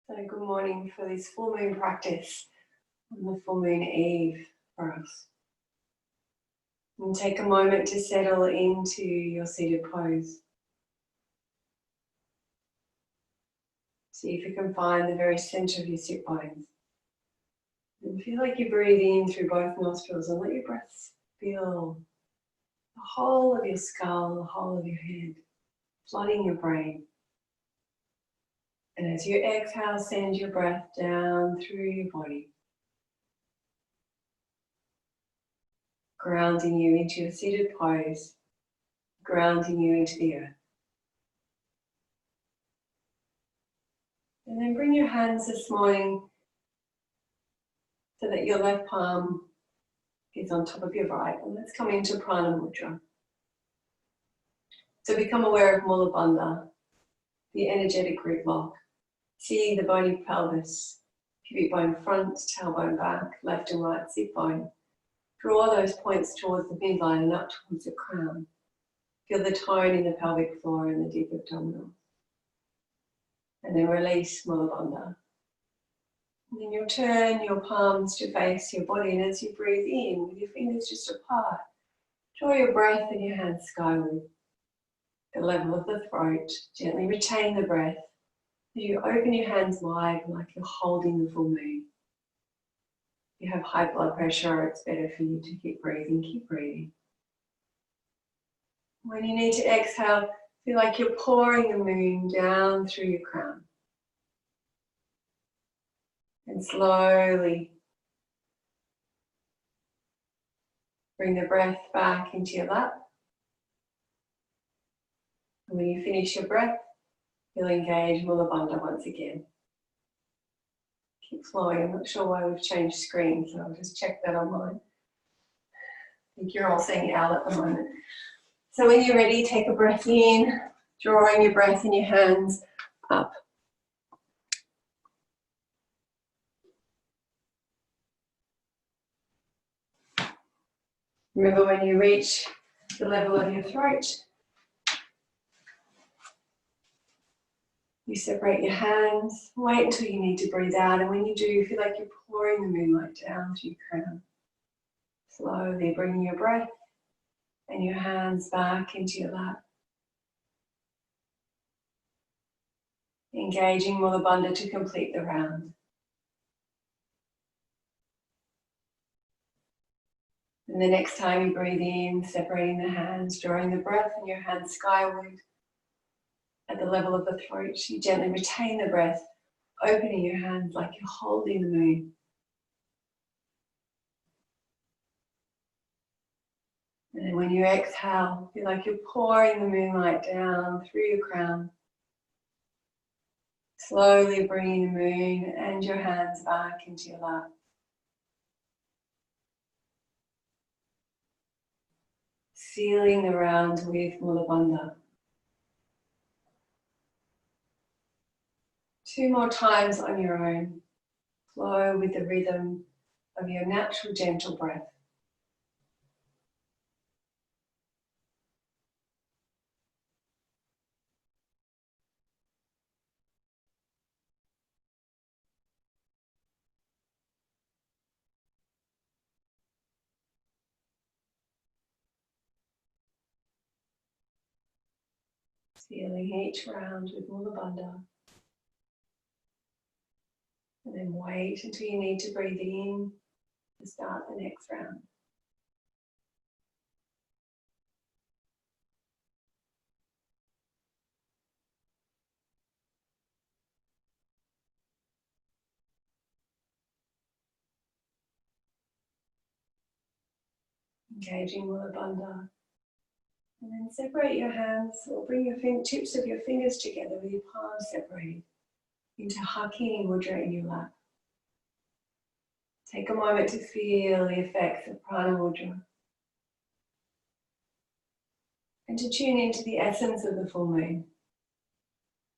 So good morning for this full moon practice on the full moon eve for us. And take a moment to settle into your seated pose. See if you can find the very center of your sit bones. And feel like you breathe in through both nostrils and let your breath fill the whole of your skull, the whole of your head, flooding your brain. And as you exhale, send your breath down through your body, grounding you into your seated pose, grounding you into the earth. And then bring your hands this morning so that your left palm is on top of your right. And let's come into Prana Mudra. So become aware of Mula Bandha, the energetic root lock. See the bony pelvis, pubic bone front, tailbone back, left and right sit bone. Draw those points towards the midline and up towards the crown. Feel the tone in the pelvic floor and the deep abdominal. And then release Mula Bandha. And then you'll turn your palms to face your body, and as you breathe in, with your fingers just apart, draw your breath and your hands skyward. At the level of the throat, gently retain the breath. You open your hands wide like you're holding the full moon. If you have high blood pressure, it's better for you to keep breathing, keep breathing. When you need to exhale, feel like you're pouring the moon down through your crown. And slowly bring the breath back into your lap. And when you finish your breath, you'll engage Mula Bandha once again. Keep flowing. I'm not sure why we've changed screens, so I'll just check that on mine. I think you're all seeing Al at the moment. So when you're ready, take a breath in, drawing your breath in your hands up. Remember, when you reach the level of your throat, you separate your hands, wait until you need to breathe out, and when you do, feel like you're pouring the moonlight down to your crown. Slowly bring your breath and your hands back into your lap. Engaging Mula Bandha to complete the round. And the next time you breathe in, separating the hands, drawing the breath and your hands skyward. At the level of the throat, you gently retain the breath, opening your hands like you're holding the moon. And then when you exhale, feel like you're pouring the moonlight down through your crown. Slowly bringing the moon and your hands back into your lap. Sealing the round with Mula Bandha. 2 more times on your own. Flow with the rhythm of your natural gentle breath. Sealing each round with Mula Bandha. And then wait until you need to breathe in to start the next round. Engaging Mula Bandha. And then separate your hands or bring your tips of your fingers together with your palms separated into Hakini Mudra in your lap. Take a moment to feel the effects of Prana Mudra and to tune into the essence of the full moon.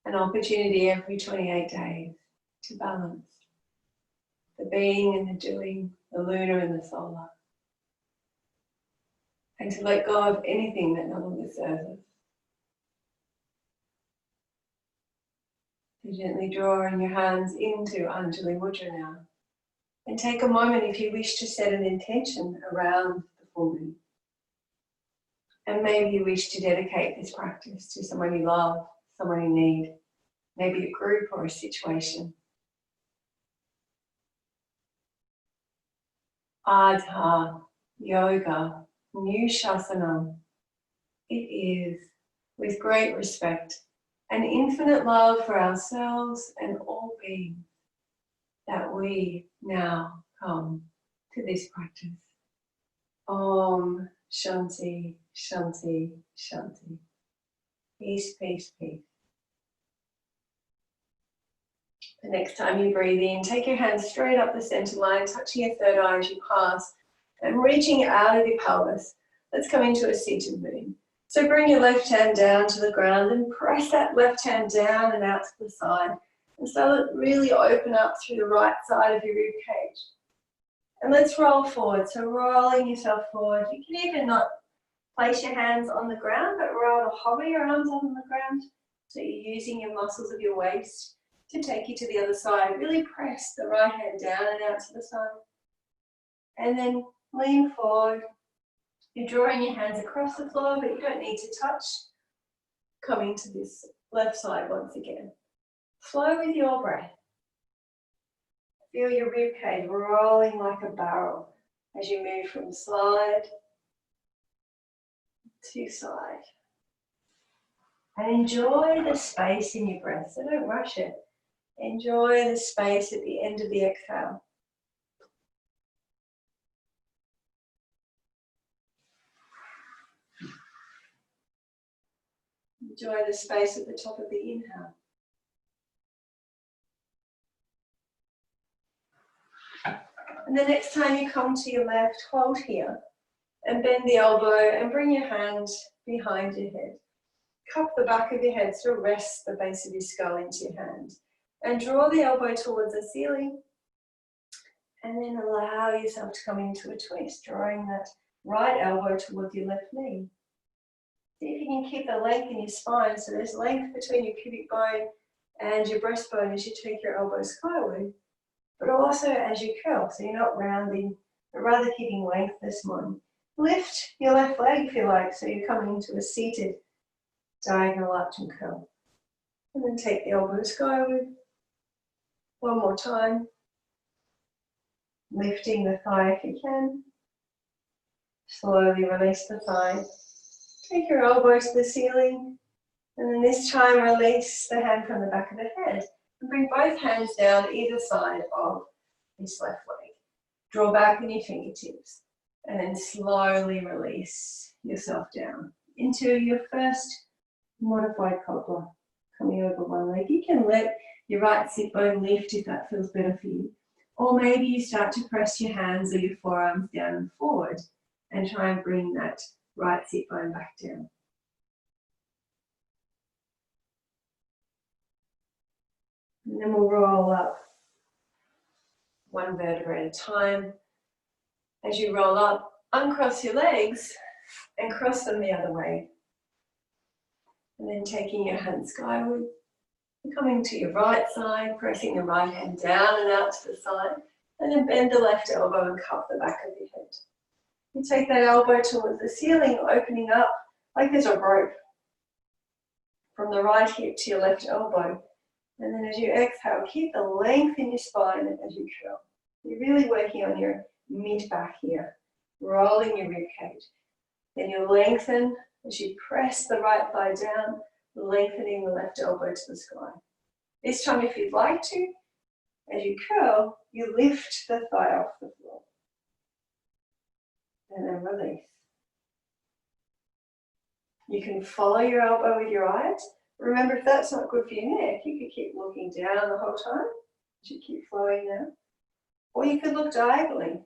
An opportunity every 28 days to balance the being and the doing, the lunar and the solar, and to let go of anything that no longer serves us. Gently drawing your hands into Anjali Mudra now. And take a moment if you wish to set an intention around the full moon. And maybe you wish to dedicate this practice to someone you love, someone in need, maybe a group or a situation. Adha Yoga Nushasanam. It is with great respect and infinite love for ourselves and all beings that we now come to this practice. Om Shanti, Shanti, Shanti. Peace, peace, peace. The next time you breathe in, take your hands straight up the center line, touching your third eye as you pass and reaching out of your pelvis. Let's come into a seated moon. So bring your left hand down to the ground and press that left hand down and out to the side. And so really open up through the right side of your rib cage. And let's roll forward. So rolling yourself forward. You can even not place your hands on the ground, but rather hover your arms on the ground. So you're using your muscles of your waist to take you to the other side. Really press the right hand down and out to the side. And then lean forward. You're drawing your hands across the floor, but you don't need to touch. Coming to this left side once again. Flow with your breath. Feel your rib cage rolling like a barrel as you move from side to side. And enjoy the space in your breath, so don't rush it. Enjoy the space at the end of the exhale. Enjoy the space at the top of the inhale. And the next time you come to your left, hold here and bend the elbow and bring your hand behind your head. Cup the back of your head so rest the base of your skull into your hand. And draw the elbow towards the ceiling. And then allow yourself to come into a twist, drawing that right elbow towards your left knee. See if you can keep the length in your spine, so there's length between your pubic bone and your breastbone as you take your elbow skyward, but also as you curl, so you're not rounding, but rather keeping length this morning. Lift your left leg if you like, so you're coming into a seated diagonal arch and curl. And then take the elbow skyward. One more time. Lifting the thigh if you can. Slowly release the thigh. Take your elbow to the ceiling. And then this time release the hand from the back of the head. And bring both hands down either side of this left leg. Draw back in your fingertips. And then slowly release yourself down into your first modified cobra. Coming over one leg. You can let your right sit bone lift if that feels better for you. Or maybe you start to press your hands or your forearms down and forward and try and bring that right sit bone back down. And then we'll roll up one vertebra at a time. As you roll up, uncross your legs and cross them the other way. And then taking your hands skyward, coming to your right side, pressing the right hand down and out to the side, and then bend the left elbow and cup the back of your head. You take that elbow towards the ceiling, opening up like there's a rope from the right hip to your left elbow. And then as you exhale, keep the length in your spine as you curl. You're really working on your mid-back here, rolling your rib cage. Then you lengthen as you press the right thigh down, lengthening the left elbow to the sky. This time, if you'd like to, as you curl, you lift the thigh off the floor. And then release. You can follow your elbow with your eyes. Remember, if that's not good for your neck, you could keep looking down the whole time as you keep flowing down. Or you could look diagonally.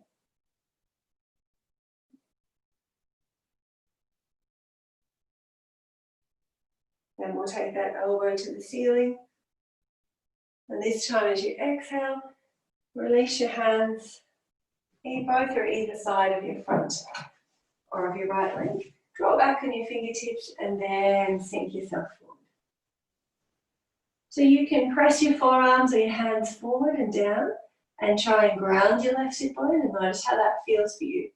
Then we'll take that elbow to the ceiling. And this time as you exhale, release your hands, both or either side of your front or of your right leg. Draw back on your fingertips and then sink yourself forward. So you can press your forearms or your hands forward and down and try and ground your left sit bone and notice how that feels for you.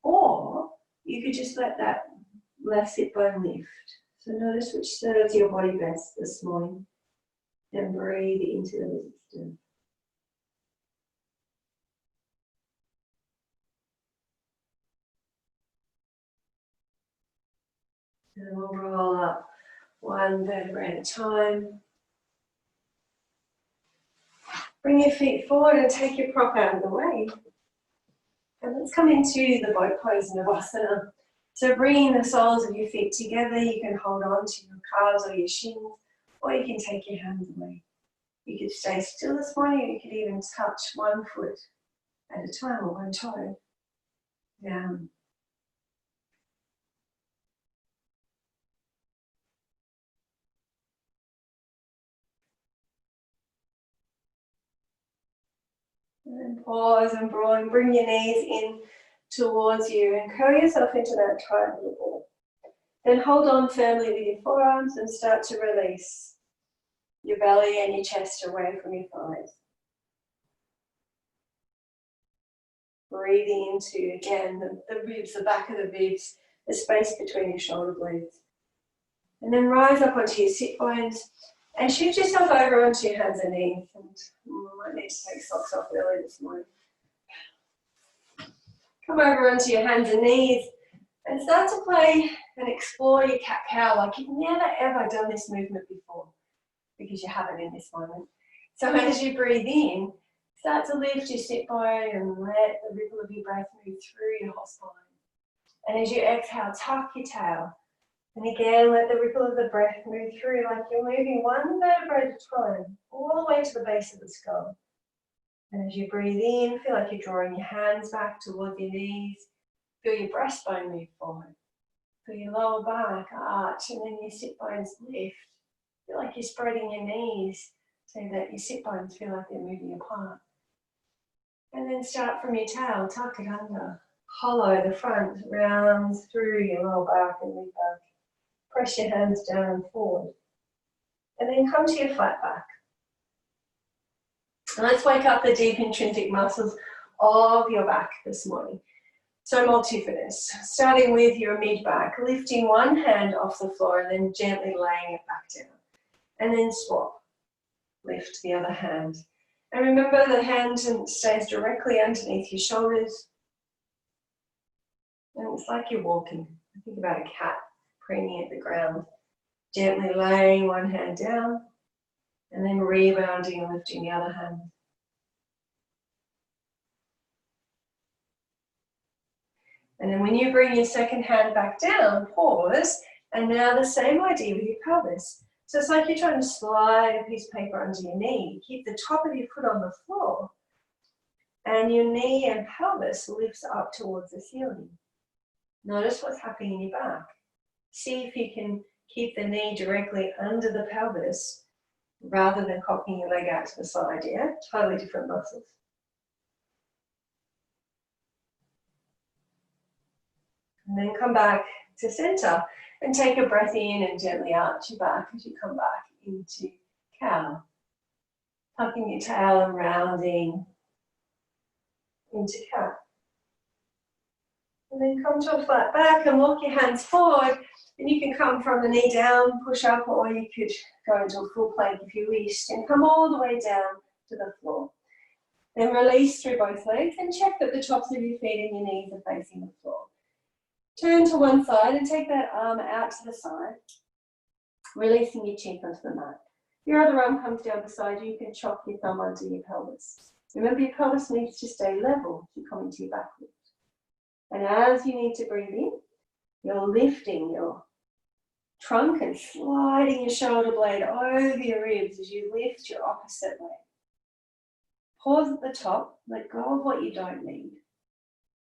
Or you could just let that left sit bone lift. So notice which serves your body best this morning and breathe into the wisdom. And we'll roll up one vertebra at a time. Bring your feet forward and take your prop out of the way. And let's come into the boat pose Navasana. So bringing the soles of your feet together, you can hold on to your calves or your shins, or you can take your hands away. You could stay still this morning, or you could even touch one foot at a time or one toe down. And then pause and bring your knees in towards you and curl yourself into that triangle ball. Then hold on firmly with your forearms and start to release your belly and your chest away from your thighs. Breathing into, again, the ribs, the back of the ribs, the space between your shoulder blades. And then rise up onto your sit bones and shift yourself over onto your hands and knees. And I might need to take socks off early this morning. Come over onto your hands and knees and start to play and explore your cat-cow like you've never ever done this movement before, because you haven't in this moment. So as you breathe in, start to lift your sit bone and let the ripple of your breath move through your whole spine. And as you exhale, tuck your tail. And again, let the ripple of the breath move through like you're moving one vertebra at a time, all the way to the base of the skull. And as you breathe in, feel like you're drawing your hands back towards your knees. Feel your breastbone move forward. Feel your lower back arch, and then your sit bones lift. Feel like you're spreading your knees so that your sit bones feel like they're moving apart. And then start from your tail, tuck it under. Hollow the front, rounds through your lower back and mid back. Press your hands down and forward. And then come to your flat back. And let's wake up the deep intrinsic muscles of your back this morning. So multifidus, starting with your mid back, lifting one hand off the floor and then gently laying it back down. And then swap, lift the other hand. And remember the hand stays directly underneath your shoulders. And it's like you're walking. Think about a cat preening at the ground. Gently laying one hand down and then rebounding and lifting the other hand. And then when you bring your second hand back down, pause, and now the same idea with your pelvis. So it's like you're trying to slide a piece of paper under your knee. Keep the top of your foot on the floor, and your knee and pelvis lifts up towards the ceiling. Notice what's happening in your back. See if you can keep the knee directly under the pelvis rather than cocking your leg out to the side, yeah? Totally different muscles. And then come back to center and take a breath in and gently arch your back as you come back into cow. Tucking your tail and rounding into cat. And then come to a flat back and walk your hands forward. And you can come from the knee down, push up, or you could go into a full plank if you wish, and come all the way down to the floor. Then release through both legs and check that the tops of your feet and your knees are facing the floor. Turn to one side and take that arm out to the side, releasing your cheek onto the mat. Your other arm comes down beside you. You can chop your thumb under your pelvis. Remember, your pelvis needs to stay level to come into your back lift. And as you need to breathe in, you're lifting your trunk and sliding your shoulder blade over your ribs as you lift your opposite leg. Pause at the top, let go of what you don't need.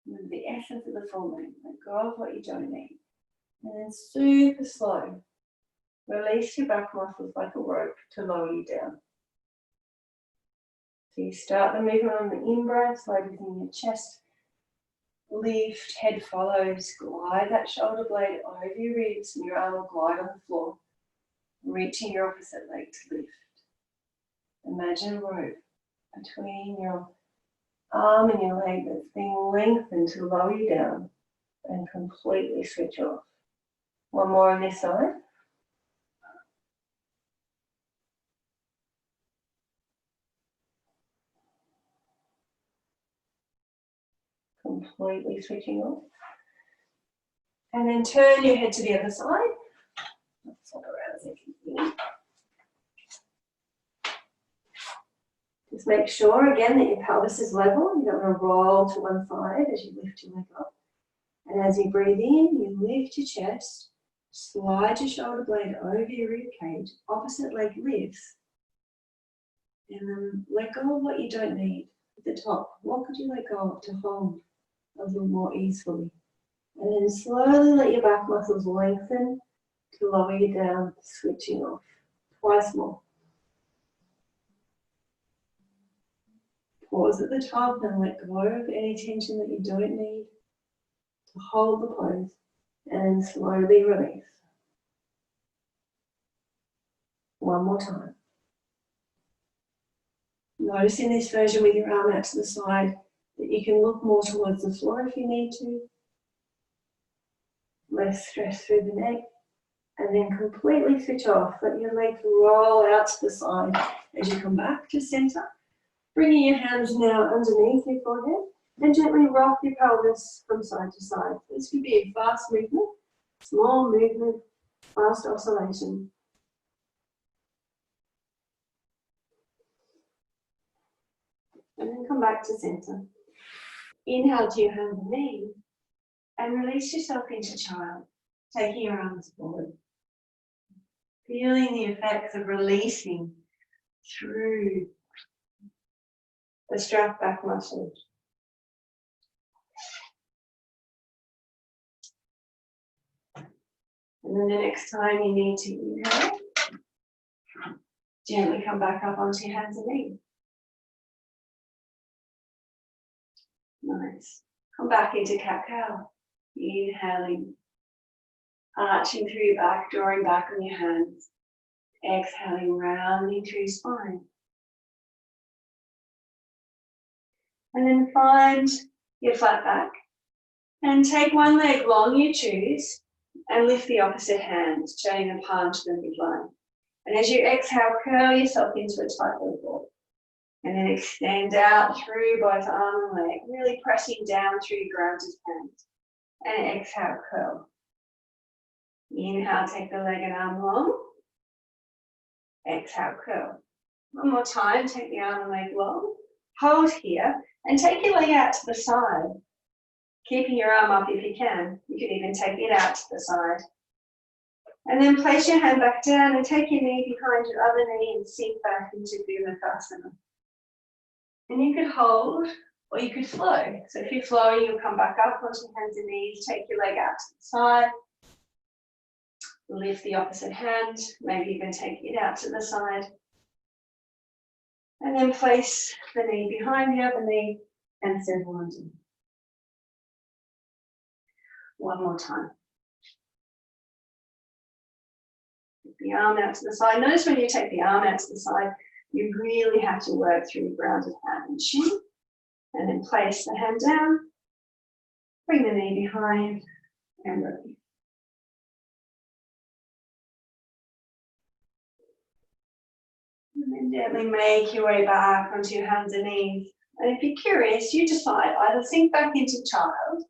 Remember the essence of the full moon, let go of what you don't need. And then super slow, release your back muscles like a rope to lower you down. So you start the movement on the in-breath, slowly using your chest. Lift, head follows, glide that shoulder blade over your ribs and your arm will glide on the floor. Reaching your opposite leg. to lift. Imagine a rope between your arm and your leg that's being lengthened to lower you down and completely switch off. One more on this side. Completely switching off. And then turn your head to the other side. Swap around a second. Just make sure again that your pelvis is level. You don't want to roll to one side as you lift your leg up. And as you breathe in, you lift your chest, slide your shoulder blade over your rib cage, opposite leg lifts. And then let go of what you don't need at the top. What could you let go of to hold a little more easily? And then slowly let your back muscles lengthen to lower you down, switching off. Twice more. Pause at the top and let go of any tension that you don't need to hold the pose. And then slowly release. One more time. Notice in this version with your arm out to the side that you can look more towards the floor if you need to. Less stress through the neck. And then completely switch off. Let your legs roll out to the side as you come back to center. Bringing your hands now underneath your forehead and gently rock your pelvis from side to side. This could be a fast movement, small movement, fast oscillation. And then come back to center. Inhale to your hands and knees and release yourself into child, taking your arms forward. Feeling the effects of releasing through the strap back muscles. And then the next time you need to inhale, gently come back up onto your hands and knees. Nice. Come back into cat-cow. Inhaling, arching through your back, drawing back on your hands. Exhaling, rounding through your spine. And then find your flat back. And take one leg long, you choose, and lift the opposite hand, showing the palm to the midline. And as you exhale, curl yourself into a tight little ball. And then extend out through both arm and leg, really pressing down through your grounded hands. And exhale, curl. Inhale, take the leg and arm long. Exhale, curl. One more time, take the arm and leg long. Hold here, and take your leg out to the side. Keeping your arm up if you can. You can even take it out to the side. And then place your hand back down and take your knee behind your other knee and sink back into vinyasa. And you could hold or you could flow. So if you're flowing, you'll come back up onto your hands and knees, take your leg out to the side, lift the opposite hand, maybe even take it out to the side. And then place the knee behind the other knee and settle onto. One more time. Take the arm out to the side. Notice when you take the arm out to the side, you really have to work through your grounded hand and shin. And then place the hand down, bring the knee behind, and release. And then gently make your way back onto your hands and knees. And if you're curious, you decide either sink back into child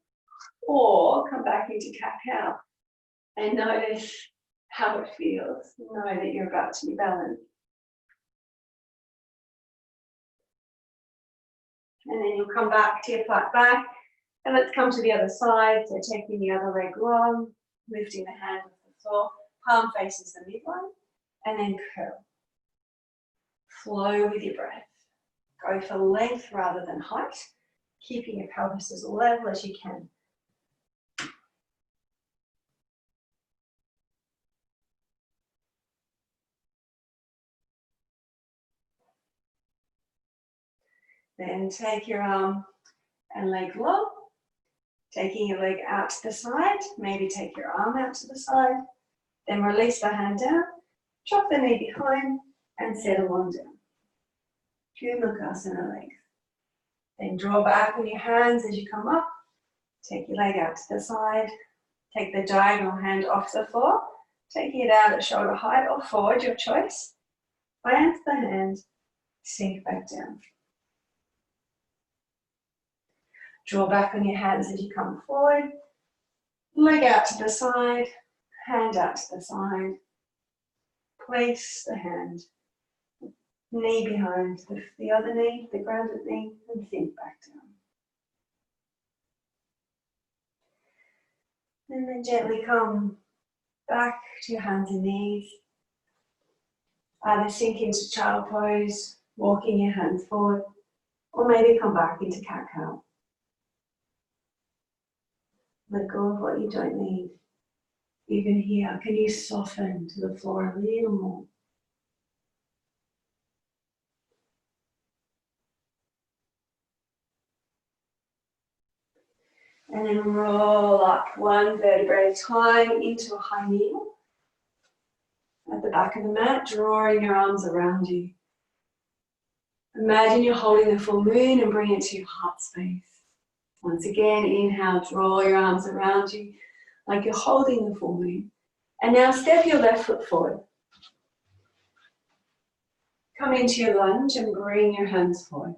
or come back into cat-cow. And notice how it feels. Know that you're about to be balanced. And then you'll come back to your flat back. And let's come to the other side. So taking the other leg long, lifting the hand off the floor, palm faces the midline, and then curl. Flow with your breath. Go for length rather than height, keeping your pelvis as level as you can. Then take your arm and leg long, taking your leg out to the side, maybe take your arm out to the side, then release the hand down, drop the knee behind, and settle on down. Purmakasana legs. Then draw back on your hands as you come up. Take your leg out to the side. Take the diagonal hand off the floor. Taking it out at shoulder height or forward, your choice. Plant the hand, sink back down. Draw back on your hands as you come forward. Leg out to the side, hand out to the side. Place the hand, knee behind the other knee, the grounded knee, and sink back down. And then gently come back to your hands and knees. Either sink into child pose, walking your hands forward, or maybe come back into cat-cow. Let go of what you don't need. Even here, can you soften to the floor a little more? And then roll up one vertebrae at a time into a high kneel. At the back of the mat, drawing your arms around you. Imagine you're holding the full moon and bring it to your heart space. Once again, inhale, draw your arms around you like you're holding the full moon. And now step your left foot forward. Come into your lunge and bring your hands forward.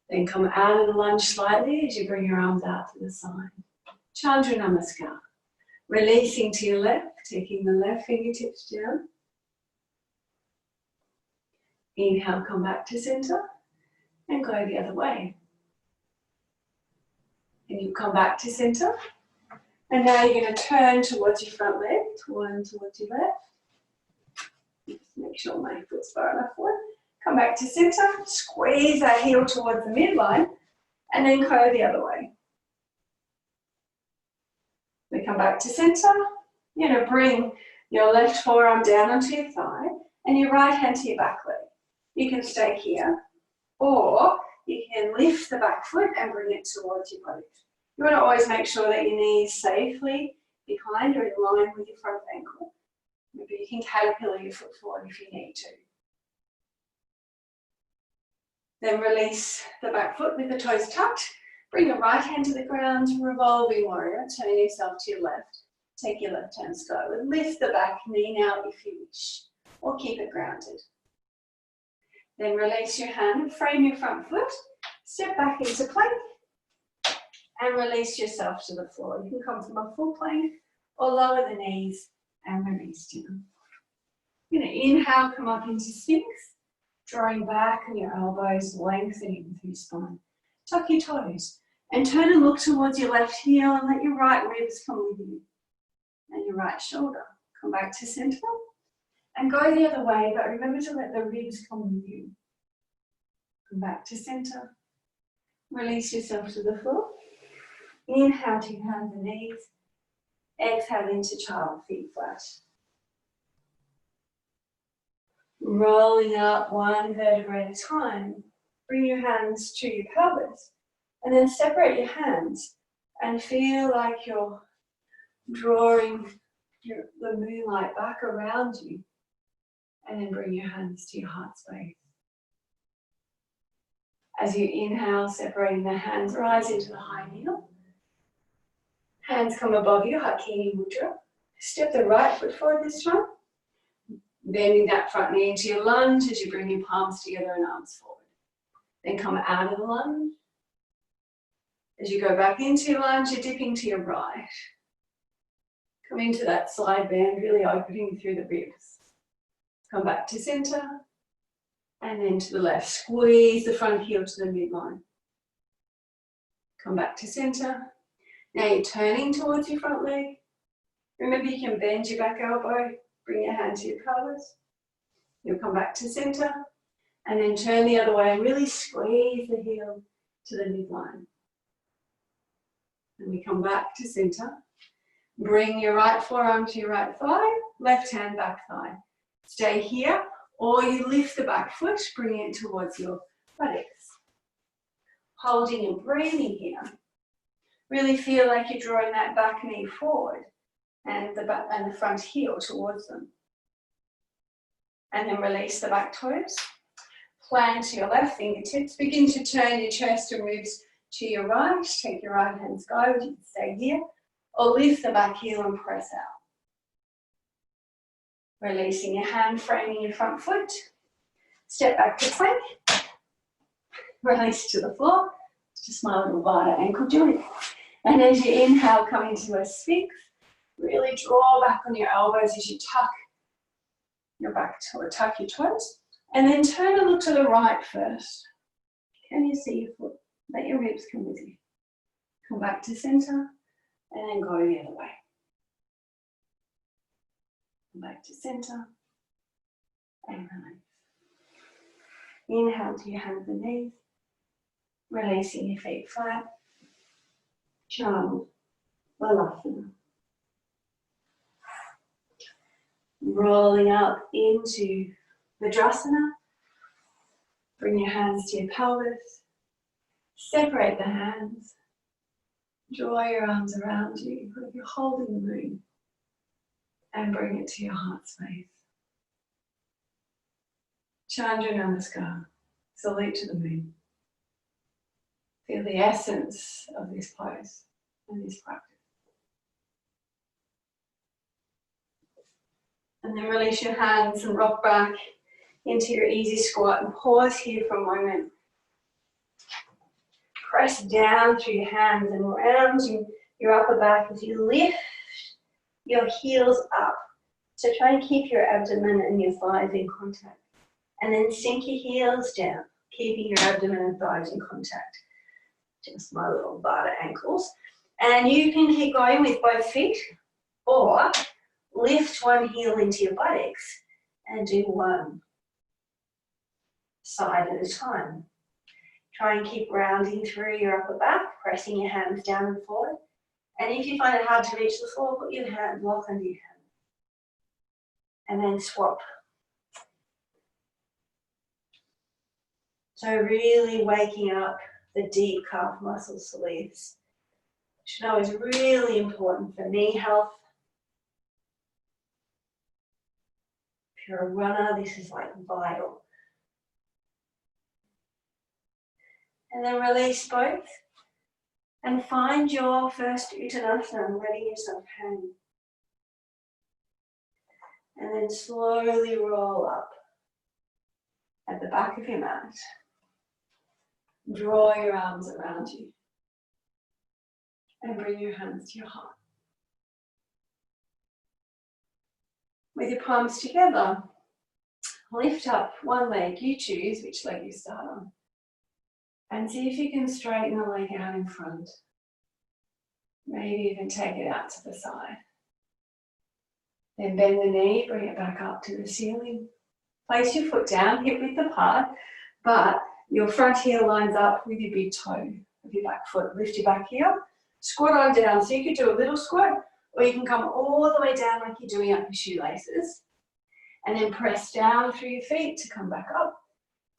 Then come out of the lunge slightly as you bring your arms out to the side. Chandra Namaskar. Releasing to your left, taking the left fingertips down. Inhale, come back to center and go the other way. And you come back to center. And now you're going to turn towards your front leg, turn towards your left. Just make sure my foot's far enough forward. Come back to center, squeeze that heel towards the midline, and then go the other way. We come back to center. You're going to bring your left forearm down onto your thigh and your right hand to your back leg. You can stay here, or you can lift the back foot and bring it towards your body. You want to always make sure that your knees safely behind or in line with your front ankle. Maybe you can caterpillar your foot forward if you need to. Then release the back foot with the toes tucked. Bring your right hand to the ground, revolving warrior. Turn yourself to your left. Take your left hand skyward. Lift the back knee now if you wish, or keep it grounded. Then release your hand, frame your front foot, step back into plank, and release yourself to the floor. You can come from a full plank or lower the knees and release down. You're going to inhale, come up into Sphinx, drawing back on your elbows, lengthening through your spine. Tuck your toes and turn and look towards your left heel and let your right ribs come with you. And your right shoulder. Come back to center and go the other way, but remember to let the ribs come with you. Come back to center. Release yourself to the floor. Inhale to your hands and knees. Exhale into child, feet flat. Rolling up one vertebrae at a time. Bring your hands to your pelvis and then separate your hands and feel like you're drawing the moonlight back around you, and then bring your hands to your heart space. As you inhale, separating the hands, rise into the high kneel. Hands come above you, Hakini Mudra. Step the right foot forward this time. Bending that front knee into your lunge as you bring your palms together and arms forward. Then come out of the lunge. As you go back into your lunge, you're dipping to your right. Come into that side bend, really opening through the ribs. Come back to center, and then to the left. Squeeze the front heel to the midline. Come back to center. Now you're turning towards your front leg. Remember, you can bend your back elbow, bring your hand to your pelvis. You'll come back to center, and then turn the other way and really squeeze the heel to the midline. And we come back to center. Bring your right forearm to your right thigh, left hand back thigh. Stay here, or you lift the back foot, bring it towards your buttocks. Holding and breathing here. Really feel like you're drawing that back knee forward and the front heel towards them. And then release the back toes. Plant your left fingertips. Begin to turn your chest and ribs to your right. Take your right hand skyward. You can stay here. Or lift the back heel and press out. Releasing your hand, framing your front foot. Step back to plank. Release to the floor. Just my little Vata ankle joint. And as you inhale, come into a Sphinx. Really draw back on your elbows as you tuck your back or tuck your toes. And then turn and look to the right first. Can you see your foot? Let your ribs come with you. Come back to center and then go the other way. Come back to center and release. Inhale to your hands and knees. Releasing your feet flat. Child, Balasana. Rolling up into Vajrasana. Bring your hands to your pelvis. Separate the hands. Draw your arms around you like you're holding the moon. And bring it to your heart space. Chandra Namaskar. Salute to the moon. Feel the essence of this pose and this practice. And then release your hands and rock back into your easy squat and pause here for a moment. Press down through your hands and rounding your upper back as you lift your heels up. So try and keep your abdomen and your thighs in contact. And then sink your heels down, keeping your abdomen and thighs in contact. Just my little Vata ankles. And you can keep going with both feet or lift one heel into your buttocks and do one side at a time. Try and keep rounding through your upper back, pressing your hands down and forward. And if you find it hard to reach the floor, put your hand lock under your hand. And then swap. So really waking up the deep calf muscle sleeves, which I know is really important for knee health. If you're a runner, this is like vital. And then release both and find your first Uttanasana, letting yourself hang. And then slowly roll up at the back of your mat. Draw your arms around you and bring your hands to your heart. With your palms together, lift up one leg. You choose which leg you start on. And see if you can straighten the leg out in front. Maybe even take it out to the side. Then bend the knee, bring it back up to the ceiling. Place your foot down, hip width apart, but your front heel lines up with your big toe of your back foot. Lift your back heel, squat on down. So you could do a little squat, or you can come all the way down like you're doing up your shoelaces. And then press down through your feet to come back up.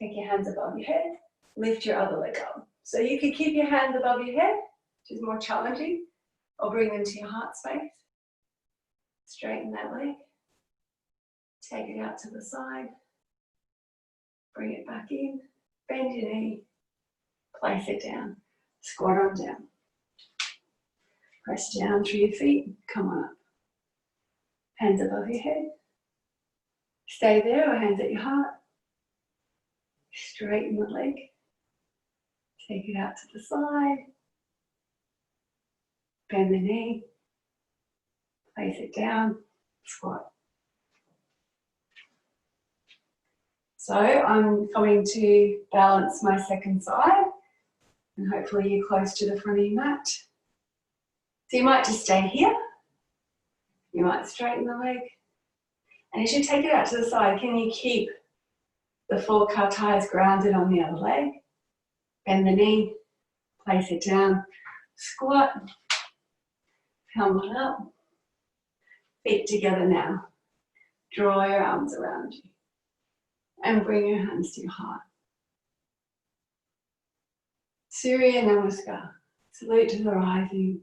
Take your hands above your head. Lift your other leg up. So you could keep your hands above your head, which is more challenging, or bring them to your heart space. Straighten that leg. Take it out to the side. Bring it back in. Bend your knee. Place it down. Squat on down. Press down through your feet. Come on up. Hands above your head. Stay there or hands at your heart. Straighten the leg. Take it out to the side. Bend the knee. Place it down. Squat. So I'm going to balance my second side, and hopefully you're close to the front of your mat. So you might just stay here. You might straighten the leg. And as you take it out to the side, can you keep the 4 ties grounded on the other leg? Bend the knee, place it down, squat, come on up, feet together now. Draw your arms around you and bring your hands to your heart. Surya Namaskar, salute to the rising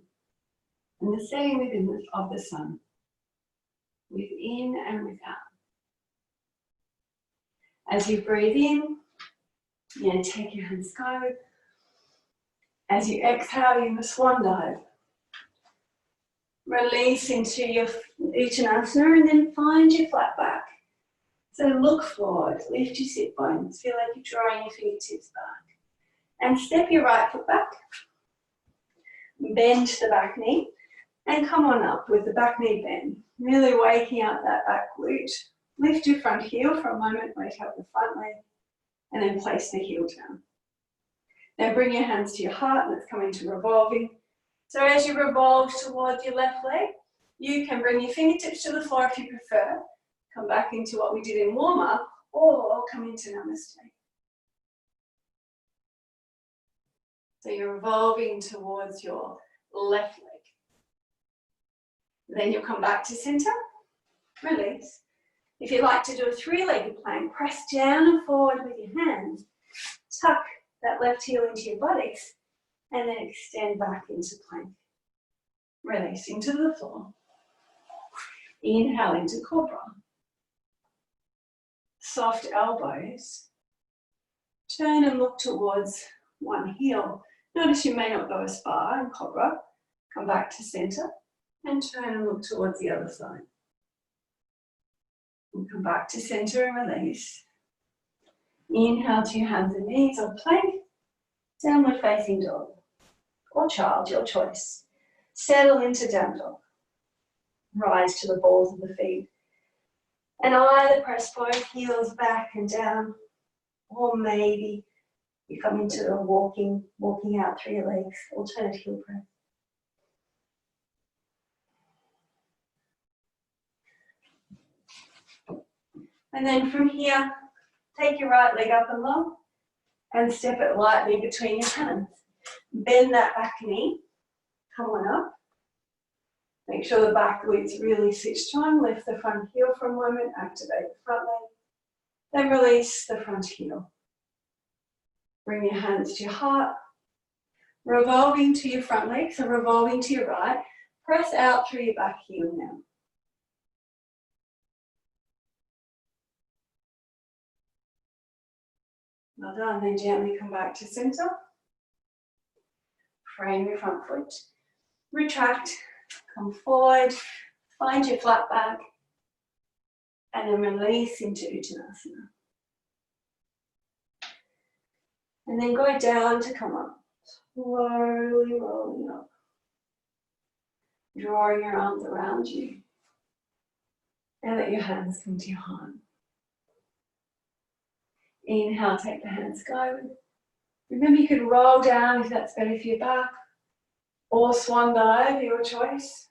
and the setting of the sun, within and without. As you breathe in, you're going to take your hands skyward. As you exhale, you swan dive. Release into your Uttanasana and then find your flat back. So look forward, lift your sit bones, feel like you're drawing your fingertips back. And step your right foot back. Bend the back knee and come on up with the back knee bend. Really waking up that back glute. Lift your front heel for a moment, wake up the front leg, and then place the heel down. Then bring your hands to your heart, let's come into revolving. So as you revolve towards your left leg, you can bring your fingertips to the floor if you prefer. Come back into what we did in warm-up, or come into Namaste. So you're revolving towards your left leg. Then you'll come back to center, release. If you'd like to do a three-legged plank, press down and forward with your hands. Tuck that left heel into your buttocks and then extend back into plank. Release into the floor. Inhale into cobra. Soft elbows. Turn and look towards one heel. Notice you may not go as far in cobra. Come back to center and turn and look towards the other side. And come back to center and release. Inhale to your hands and knees or plank. Downward facing dog. Or child, your choice. Settle into down dog. Rise to the balls of the feet. And either press both heels back and down, or maybe you come into a walking out through your legs, alternate heel press. And then from here, take your right leg up and long and step it lightly between your hands. Bend that back knee, come on up. Make sure the back glute's really switched on. Lift the front heel for a moment, activate the front leg. Then release the front heel. Bring your hands to your heart. Revolving to your front leg, so revolving to your right. Press out through your back heel now. Well done, then gently come back to center. Frame your front foot. Retract, come forward, find your flat back, and then release into Uttanasana. And then go down to come up, slowly rolling up. Drawing your arms around you. And let your hands come to your heart. Inhale, take the hands skyward. Remember you could roll down if that's better for your back, or swan dive, your choice.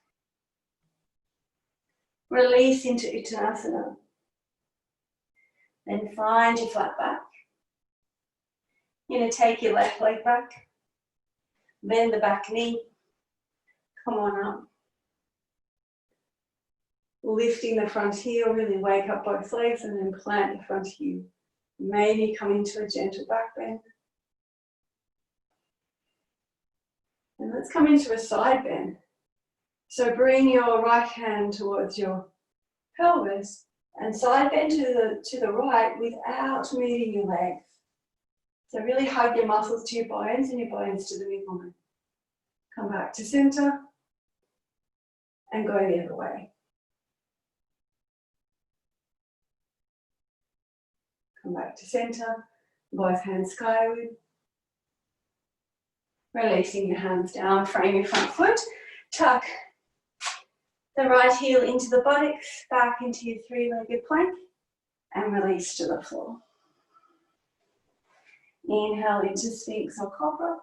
Release into Uttanasana. Then find your flat back. You're going to take your left leg back, bend the back knee, come on up. Lifting the front heel, really wake up both legs and then plant the front heel. Maybe come into a gentle back bend. And let's come into a side bend. So bring your right hand towards your pelvis and side bend to the right without moving your legs. So really hug your muscles to your bones and your bones to the midline. Come back to center and go the other way. Come back to center, both hands skyward. Releasing your hands down, frame your front foot. Tuck the right heel into the buttocks, back into your three-legged plank, and release to the floor. Inhale into Sphinx or Cobra.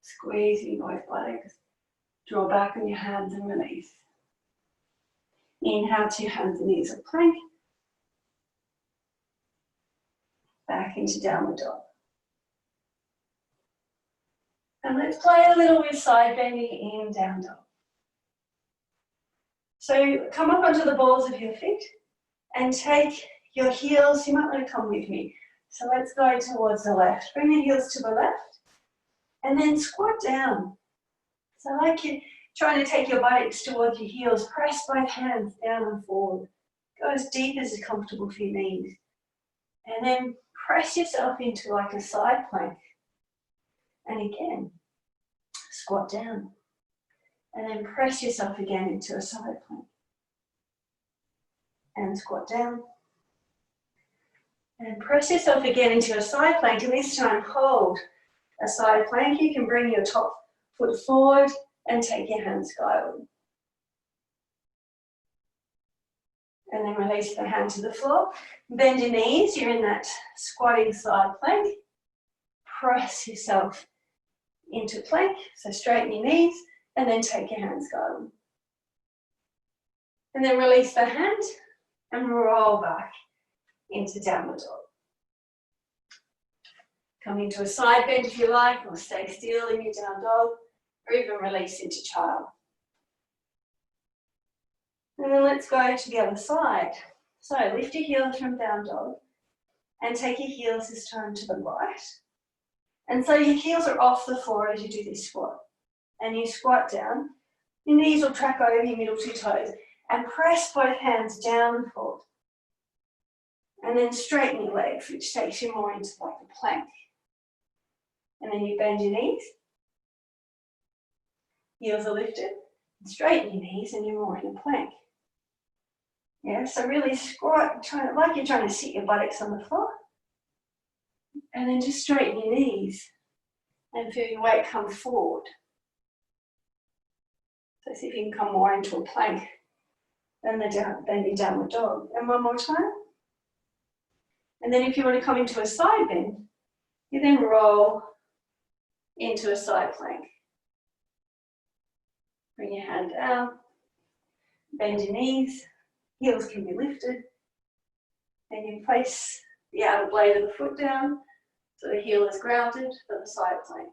Squeezing both buttocks. Draw back on your hands and release. Inhale to your hands and knees or plank. Back into downward dog. And let's play a little with side bending in down dog. So come up onto the balls of your feet and take your heels. You might want to come with me. So let's go towards the left. Bring your heels to the left and then squat down. So like you're trying to take your buttocks towards your heels, press both hands down and forward. Go as deep as is comfortable for your knees. And then press yourself into like a side plank. And again, squat down. And then press yourself again into a side plank. And squat down. And press yourself again into a side plank, and this time hold a side plank. You can bring your top foot forward and take your hands skyward. And then release the hand to the floor. Bend your knees, you're in that squatting side plank. Press yourself into plank, so straighten your knees, and then take your hands skyward. And then release the hand and roll back into downward dog. Come into a side bend if you like, or stay still in your down dog, or even release into child. And then let's go to the other side. So lift your heels from down dog and take your heels this time to the right. And so your heels are off the floor as you do this squat. And you squat down, your knees will track over your middle two toes, and press both hands down and forward. And then straighten your legs, which takes you more into like a plank. And then you bend your knees. Heels are lifted. Straighten your knees and you're more in a plank. Yeah, so really squat, like you're trying to sit your buttocks on the floor. And then just straighten your knees and feel your weight come forward. So see if you can come more into a plank than your downward dog. And one more time. And then if you want to come into a side bend, you then roll into a side plank. Bring your hand down, bend your knees, heels can be lifted. Then you place the outer blade of the foot down so the heel is grounded for the side plank.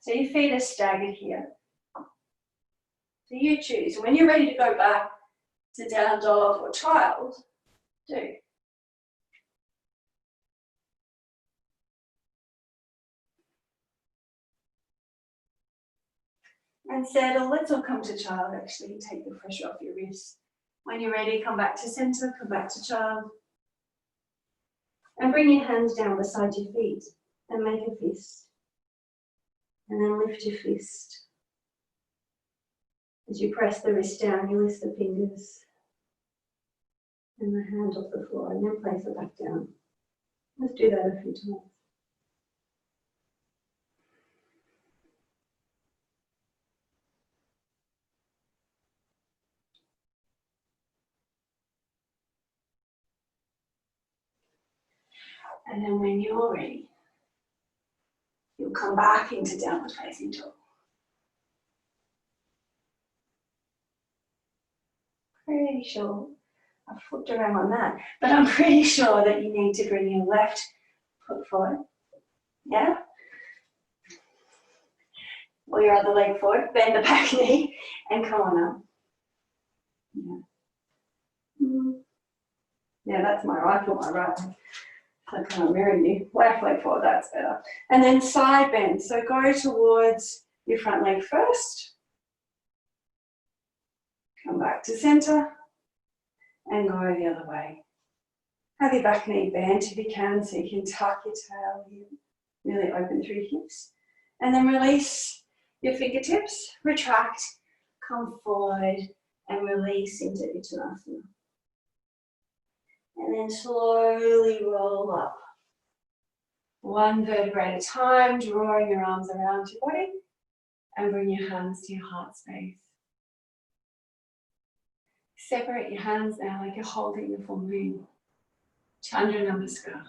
So your feet are staggered here. So you choose. When you're ready to go back to down dog or child, do. And settle. Let's all come to child actually. Take the pressure off your wrists. When you're ready, come back to center, come back to child. And bring your hands down beside your feet and make a fist. And then lift your fist. As you press the wrist down, you lift the fingers and the hand off the floor, and then place it back down. Let's do that a few times. And then when you're ready, you'll come back into downward facing dog. Pretty sure I've flipped around on that, but I'm pretty sure that you need to bring your left foot forward. Yeah? Or your other leg forward, bend the back knee and come on up. Yeah. Yeah, that's my right foot, my right leg. So I can't mirror you. Left leg forward, that's better. And then side bend. So go towards your front leg first. Come back to center and go the other way. Have your back knee bent if you can, so you can tuck your tail here. Really open through your hips. And then release your fingertips, retract, come forward and release into Uttanasana. And then slowly roll up. One vertebrae at a time, drawing your arms around your body and bring your hands to your heart space. Separate your hands now like you're holding the full moon. Chandra Namaskar.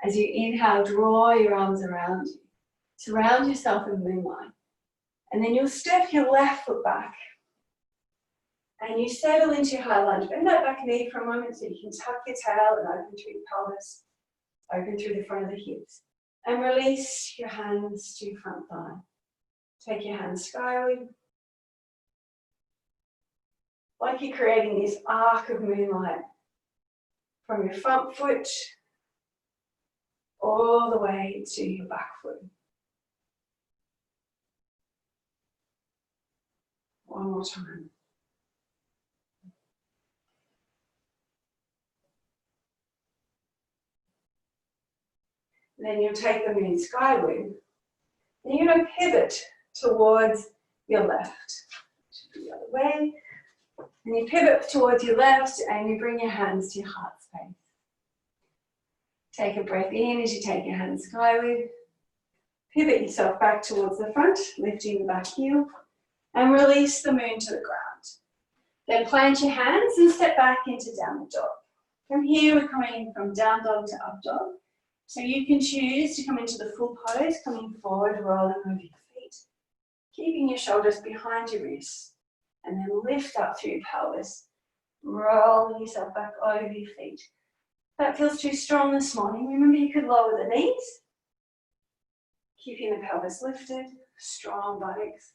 As you inhale, draw your arms around you. Surround yourself in moonlight. And then you'll step your left foot back. And you settle into your high lunge. Bend that back knee for a moment so you can tuck your tail and open through your pelvis. Open through the front of the hips. And release your hands to your front thigh. Take your hands skyward. Like you're creating this arc of moonlight from your front foot all the way to your back foot. One more time. Then you'll take the moon skyward. And you're going to pivot towards your left. Should be the other way. And you pivot towards your left and you bring your hands to your heart space. Take a breath in as you take your hands skyward. Pivot yourself back towards the front, lifting the back heel. And release the moon to the ground. Then plant your hands and step back into downward dog. From here, we're coming from down dog to up dog. So you can choose to come into the full pose, coming forward, rolling over your feet, keeping your shoulders behind your wrists, and then lift up through your pelvis, rolling yourself back over your feet. If that feels too strong this morning, remember you could lower the knees, keeping the pelvis lifted, strong buttocks,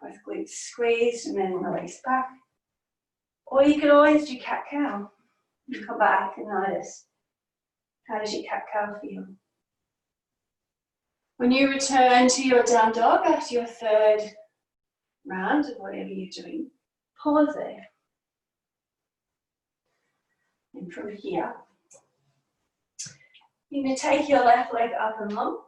both glutes squeezed and then release back. Or you could always do cat-cow. You come back and notice, how does your cat-cow feel? When you return to your down dog after your third round of whatever you're doing, pause there. And from here, you're going to take your left leg up and long,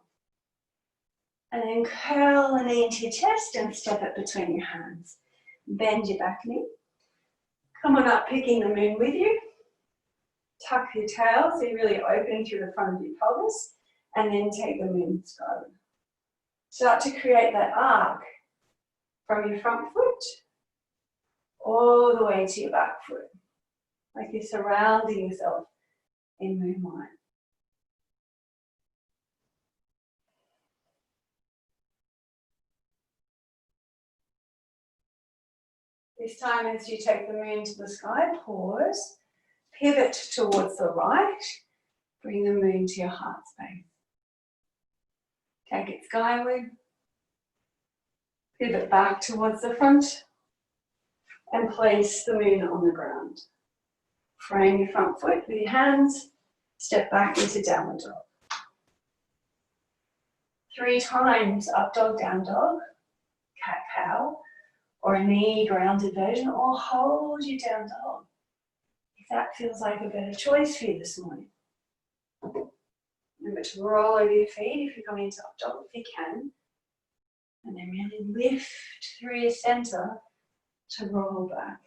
and then curl the knee into your chest and step it between your hands. Bend your back knee. Come on up, picking the moon with you. Tuck your tail, so you're really opening through the front of your pelvis, and then take the moon skyward. Start to create that arc from your front foot all the way to your back foot, like you're surrounding yourself in moonlight. This time, as you take the moon to the sky, pause, pivot towards the right, bring the moon to your heart space. Take it skyward, pivot back towards the front, and place the moon on the ground. Frame your front foot with your hands, step back into downward dog. 3 times up dog, down dog, cat cow, or a knee grounded version, or hold your down dog. If that feels like a better choice for you this morning. Remember to roll over your feet if you're going into up dog, if you can. And then really lift through your center to roll back.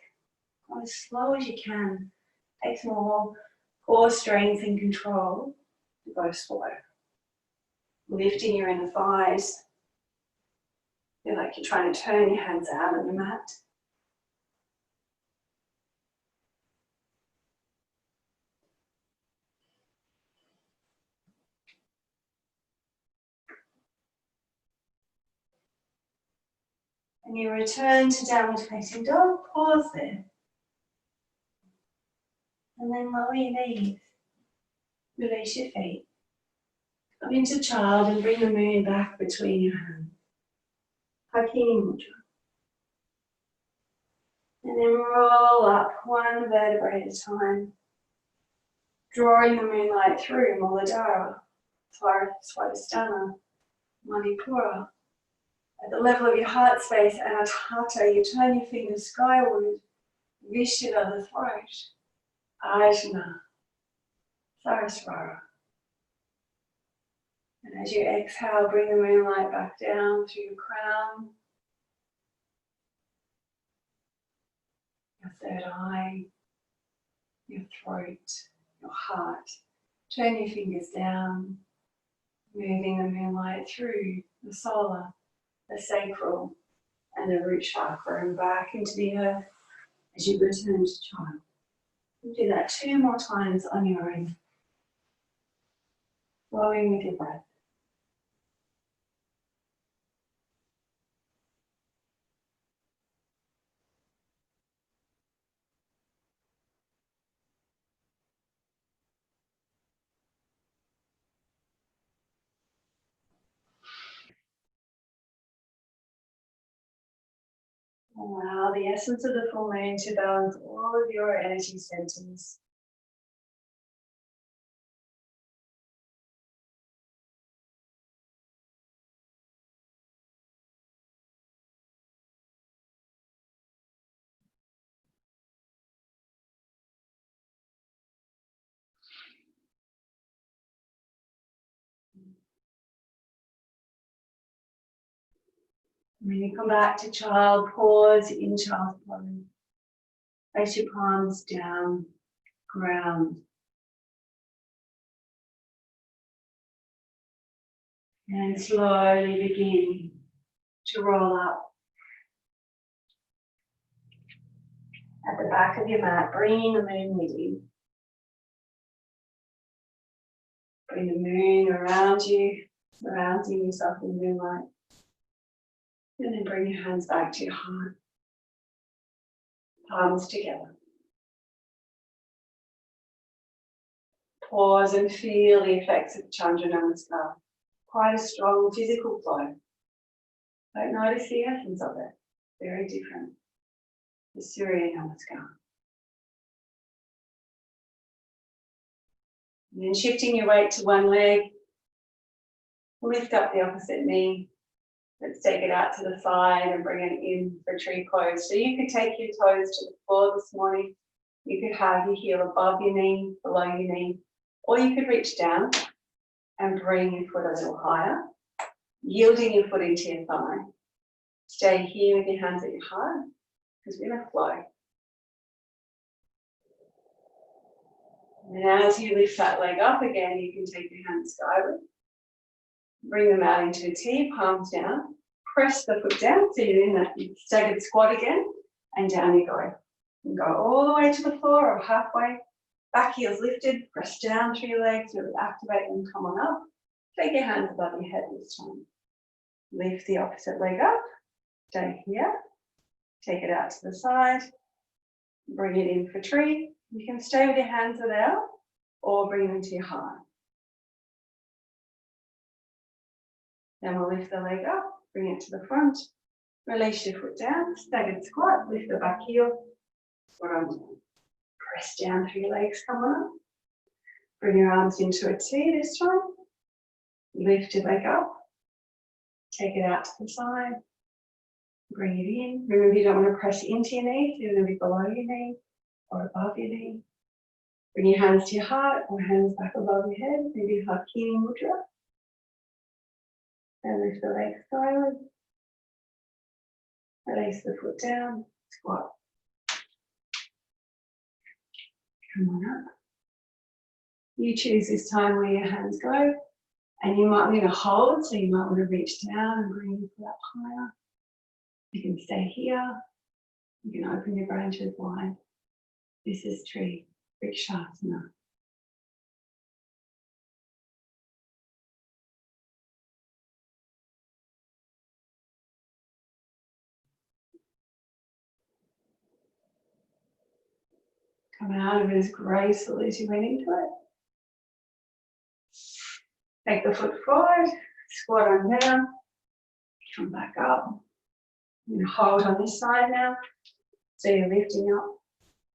Go as slow as you can. Takes more core strength and control to go slow. Lifting your inner thighs. Feel like you're trying to turn your hands out on the mat. And you return to downward facing dog, pause there. And then lower your knees. Release your feet. Come into child and bring the moon back between your hands. Hakini Mudra. And then roll up one vertebrae at a time. Drawing the moonlight through Muladhara, Swadhisthana, Manipura. At the level of your heart space, Anahata, you turn your fingers skyward. Vishuddha, the throat. Ajna, Saraswara. And as you exhale, bring the moonlight back down through your crown, your third eye, your throat, your heart. Turn your fingers down, moving the moonlight through the solar, the sacral, and the root chakra, and back into the earth as you return to child. You do that 2 more times on your own, flowing with your breath. Allow the essence of the full moon to balance all of your energy centers. When you come back to child, pause in child's pose. Place your palms down, ground. And slowly begin to roll up. At the back of your mat, bringing the moon with you. Bring the moon around you, surrounding yourself in the moonlight. And then bring your hands back to your heart. Palms together. Pause and feel the effects of Chandra Namaskar. Quite a strong physical flow. But notice the essence of it. Very different. The Surya Namaskar. And then shifting your weight to one leg. Lift up the opposite knee. Let's take it out to the side and bring it in for tree pose. So you could take your toes to the floor this morning. You could have your heel above your knee, below your knee. Or you could reach down and bring your foot a little higher, yielding your foot into your thigh. Stay here with your hands at your heart, because we're going to flow. And as you lift that leg up again, you can take your hands skyward. Bring them out into a T, palms down. Press the foot down, so you're in that staggered squat again, and down you go. And go all the way to the floor or halfway. Back heels lifted, press down through your legs, really activate them, come on up. Take your hands above your head this time. Lift the opposite leg up, stay here. Take it out to the side, bring it in for tree. You can stay with your hands there or bring them to your heart. Then we'll lift the leg up, bring it to the front, release your foot down, staggered squat, lift the back heel, squat on down. Press down through your legs, come on up. Bring your arms into a T this time. Lift your leg up, take it out to the side, bring it in. Remember, you don't want to press into your knee, so you're going to be below your knee or above your knee. Bring your hands to your heart or hands back above your head, maybe Hakini Mudra. And lift the legs skyward. Release the foot down, squat. Come on up. You choose this time where your hands go, and you might want to hold, so you might want to reach down and bring your foot up higher. You can stay here. You can open your branches wide. This is tree, Vrikshasana. Come out of it as gracefully as you went into it. Take the foot forward, squat on down, come back up. You're going to hold on this side now. So you're lifting up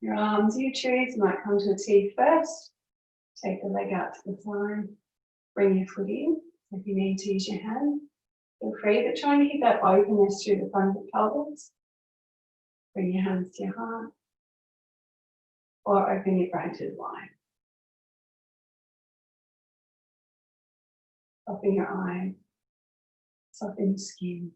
your arms. You choose, you might come to a T first. Take the leg out to the side. Bring your foot in. If you need to use your hand, feel free, but try and keep that openness through the front of the pelvis. Bring your hands to your heart. Or open your branches wide. Soften your eyes. Soften your skin.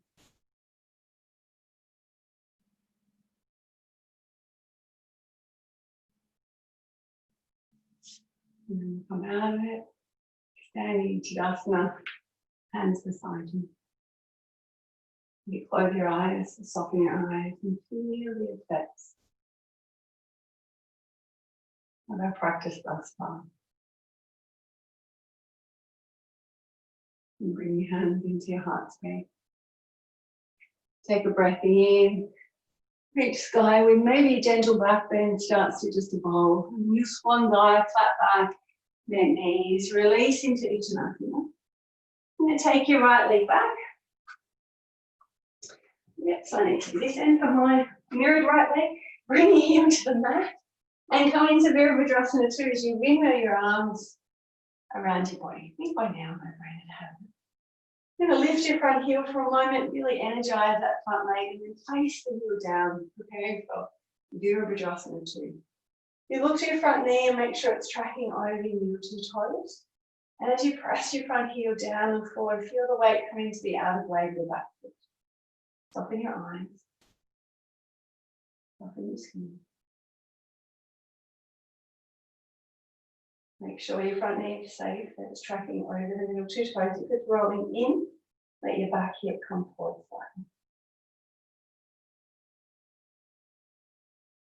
And then come out of it. Standing Tadasana. Hands beside you. You close your eyes, soften your eyes, and feel the effects of our practice thus far. And bring your hands into your heart space. Take a breath in, reach skyward, maybe a gentle back bend starts to just evolve. And you swan dive, flat back, bent knees, release into Uttanasana. I'm going to take your right leg back. Yep, so I need to do this end for my mirrored right leg. Bring your heel to the mat and come into Virabhadrasana 2 as you windmill your arms around your body. I think by now my brain would have it. You're going to lift your front heel for a moment, really energize that front leg, and then place the heel down, preparing for Virabhadrasana 2. You look to your front knee and make sure it's tracking over your two toes. And as you press your front heel down and forward, feel the weight come into the outer blade of the back foot. Soften your eyes. Soften your skin. Make sure your front knee is safe, that it's tracking over the middle two toes. If it's rolling in, let your back hip come forward slightly.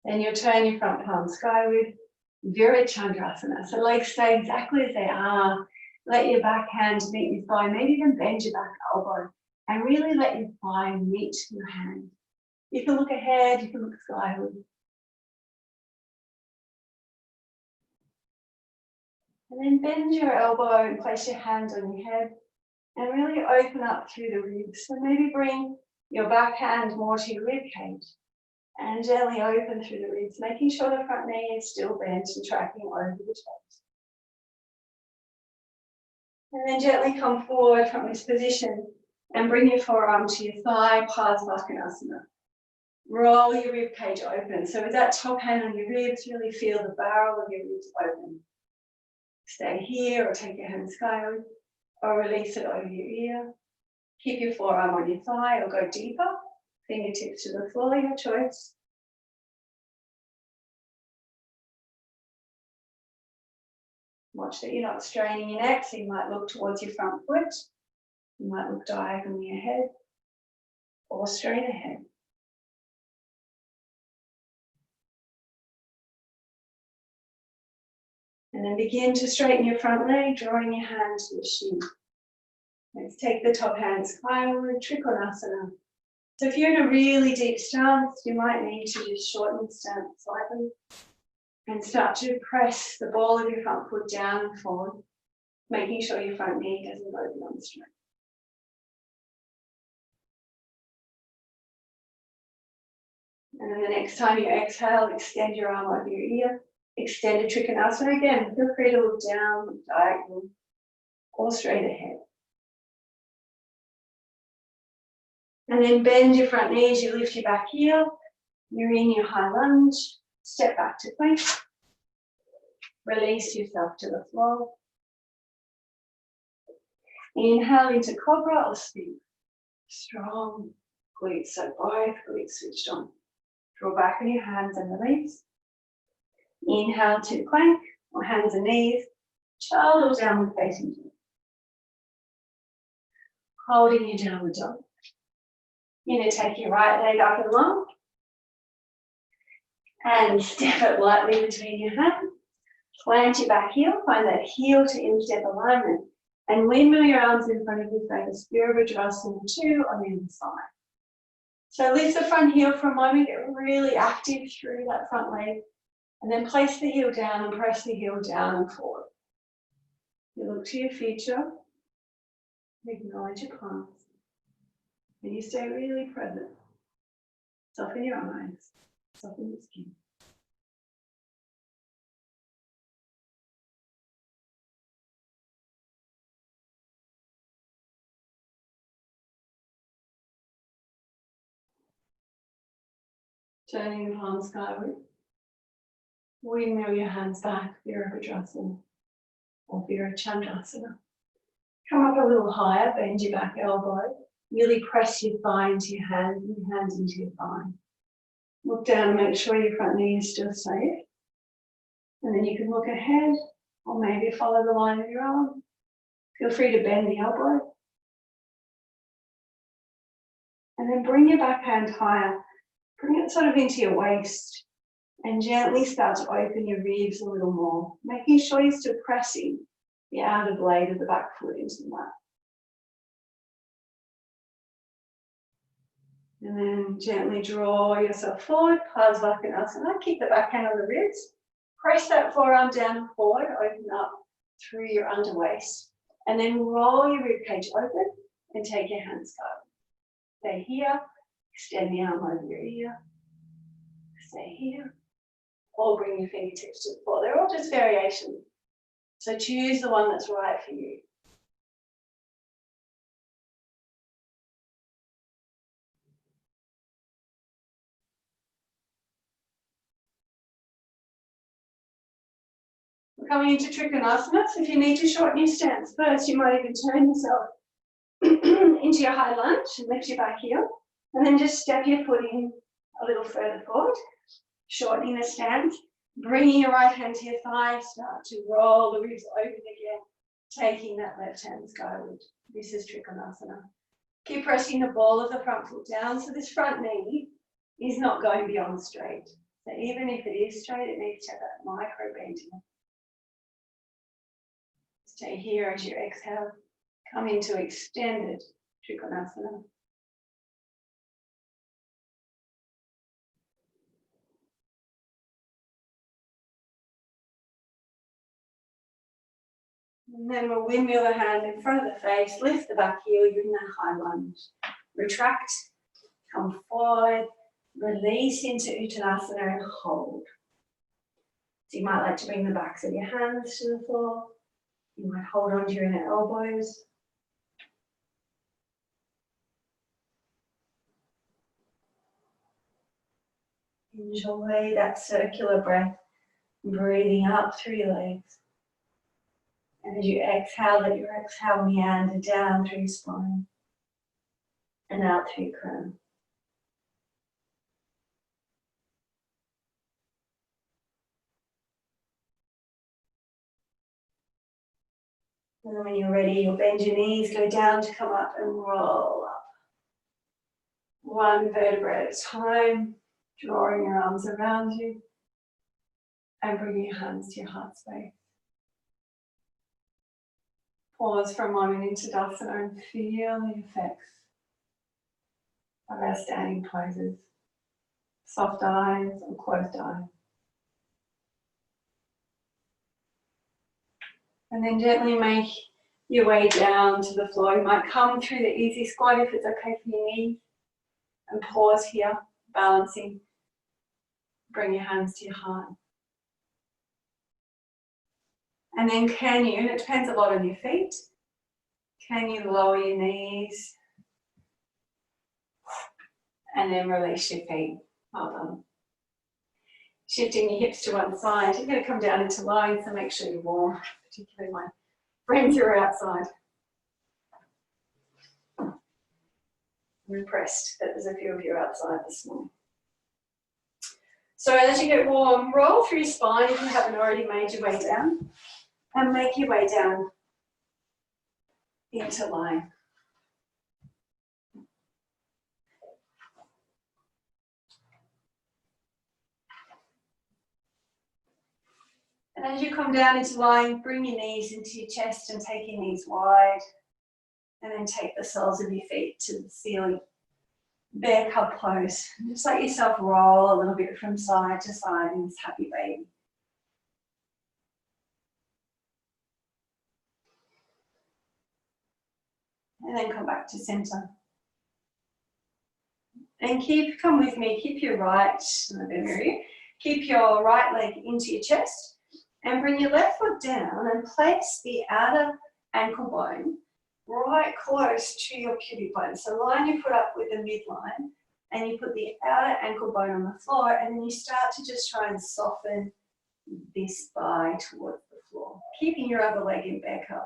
Then you'll turn your front palm skyward, Virachandrasana. So legs stay exactly as they are. Let your back hand meet your thigh, maybe even bend your back elbow, and really let your thigh meet your hand. You can look ahead, you can look skyward. And then bend your elbow and place your hand on your head and really open up through the ribs. So maybe bring your back hand more to your rib cage and gently open through the ribs, making sure the front knee is still bent and tracking over the toes. And then gently come forward from this position and bring your forearm to your thigh, Parsvakonasana. Roll your rib cage open. So with that top hand on your ribs, really feel the barrel of your ribs open. Stay here or take your hand skyward or release it over your ear. Keep your forearm on your thigh or go deeper. Fingertips to the floor, your choice. Watch that you're not straining your neck, so you might look towards your front foot. You might look diagonally ahead or straight ahead. And then begin to straighten your front leg, drawing your hand to the shin. Let's take the top hand skyward, Trikonasana. So if you're in a really deep stance, you might need to just shorten the stance slightly and start to press the ball of your front foot down and forward, making sure your front knee doesn't go beyond straight. And then the next time you exhale, extend your arm over your ear. Extended Trikonasana again. Feel free to look down, look diagonal, or straight ahead. And then bend your front knee as you lift your back heel. You're in your high lunge. Step back to plank. Release yourself to the floor. Inhale into Cobra or Sphinx. Strong glutes, so both glutes switched on. Draw back on your hands and release. Inhale to plank or hands and knees, child or downward facing dog. Holding your downward dog. You're going to take your right leg up and long and step it lightly between your hands. Plant your back heel, find that heel to instep alignment, and windmill your arms in front of you, focus Virabhadrasana 2 on the other side. So lift the front heel for a moment, get really active through that front leg. And then place the heel down and press the heel down and forward. You look to your future, acknowledge your past, and you stay really present. Soften your eyes, soften your skin. Turning the palms skyward. Windmill your hands back, Virabhadrasana or Virachandrasana. Come up a little higher, bend your back elbow. Really press your thigh into your hand and your hands into your thigh. Look down and make sure your front knee is still safe. And then you can look ahead or maybe follow the line of your arm. Feel free to bend the elbow. And then bring your back hand higher. Bring it sort of into your waist. And gently start to open your ribs a little more, making sure you're still pressing the outer blade of the back foot into the mat. And then gently draw yourself forward, Parsvakonasana. Keep the back hand on the ribs. Press that forearm down and forward, open up through your under waist. And then roll your rib cage open and take your hands up. Stay here, extend the arm over your ear. Stay here. Or bring your fingertips to the floor. They're all just variations. So choose the one that's right for you. We're coming into Trikonasana. So if you need to shorten your stance first, you might even turn yourself into your high lunge and lift your back heel. And then just step your foot in a little further forward, shortening the stance, bringing your right hand to your thigh, start to roll the ribs open again, taking that left hand skyward. This is Trikonasana. Keep pressing the ball of the front foot down so this front knee is not going beyond straight. So even if it is straight, it needs to have that micro bend in it. Stay here as you exhale. Come into extended Trikonasana. And then we'll windmill the hand in front of the face, lift the back heel, you're in that high lunge. Retract, come forward, release into Uttanasana and hold. So you might like to bring the backs of your hands to the floor. You might hold onto your inner elbows. Enjoy that circular breath, breathing up through your legs. And as you exhale, let your exhale meander down through your spine and out through your crown. And then when you're ready, you'll bend your knees, go down to come up and roll up. One vertebra at a time, drawing your arms around you and bringing your hands to your heart space. Pause for a moment in Tadasana and feel the effects of our standing poses. Soft eyes or closed eyes. And then gently make your way down to the floor. You might come through the easy squat if it's okay for your knees. And pause here, balancing. Bring your hands to your heart. And then can you, and it depends a lot on your feet, can you lower your knees and then release your feet? Well done. Shifting your hips to one side. You're going to come down into line, so make sure you're warm, particularly my friends who are outside. I'm impressed that there's a few of you outside this morning. So as you get warm, roll through your spine if you haven't already made your way down. And make your way down into line. And as you come down into line, bring your knees into your chest and take your knees wide. And then take the soles of your feet to the ceiling. Bear cub pose. Just let yourself roll a little bit from side to side in this happy baby. And then come back to center. And come with me, keep your right, keep your right leg into your chest and bring your left foot down and place the outer ankle bone right close to your pubic bone. So line your foot up with the midline and you put the outer ankle bone on the floor and then you start to just try and soften this thigh towards the floor, keeping your other leg in bear cub.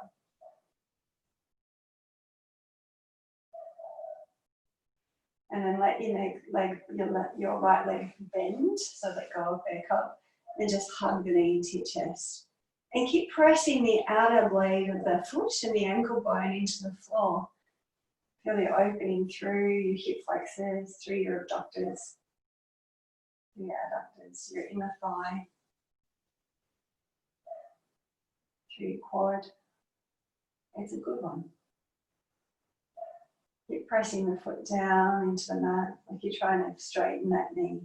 And then let your right leg bend, so let go of bear cub, and just hug the knee into your chest. And keep pressing the outer blade of the foot and the ankle bone into the floor. Feel the opening through your hip flexors, through your abductors, your adductors, your inner thigh, through your quad. It's a good one. Keep pressing the foot down into the mat, like you're trying to straighten that knee.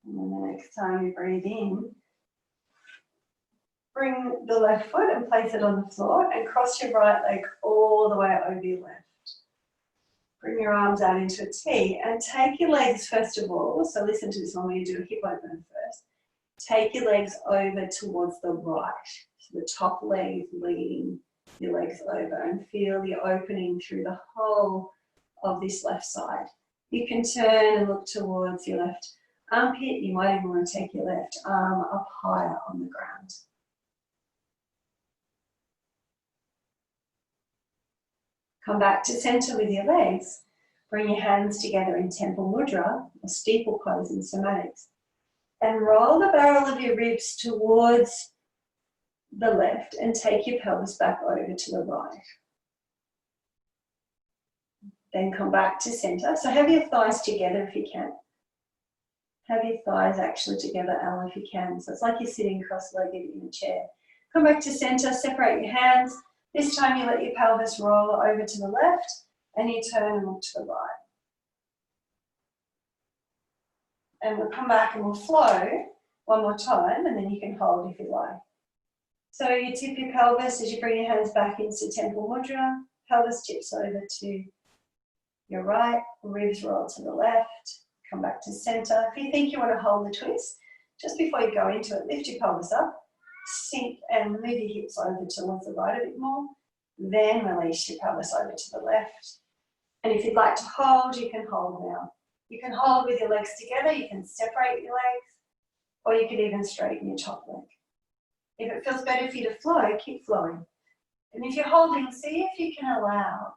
And then the next time you breathe in, bring the left foot and place it on the floor and cross your right leg all the way over your left. Bring your arms out into a T and take your legs first of all. So listen to this one when you do a hip opener first. Take your legs over towards the right. So the top leg is leading your legs over and feel the opening through the whole of this left side. You can turn and look towards your left armpit. You might even want to take your left arm up higher on the ground. Come back to center with your legs. Bring your hands together in temple mudra, or steeple pose in somatics. And roll the barrel of your ribs towards the left and take your pelvis back over to the right. Then come back to center. So have your thighs together if you can. Have your thighs actually together, Al, if you can. So it's like you're sitting cross-legged in a chair. Come back to center, separate your hands. This time you let your pelvis roll over to the left and you turn and look to the right. And we'll come back and we'll flow one more time, and then you can hold if you like. So you tip your pelvis as you bring your hands back into temple mudra. Pelvis tips over to your right, ribs roll to the left. Come back to center. If you think you want to hold the twist, just before you go into it, lift your pelvis up, sink and move your hips over towards the right a bit more. Then release your pelvis over to the left. And if you'd like to hold, you can hold now. You can hold with your legs together, you can separate your legs, or you could even straighten your top leg. If it feels better for you to flow, keep flowing. And if you're holding, see if you can allow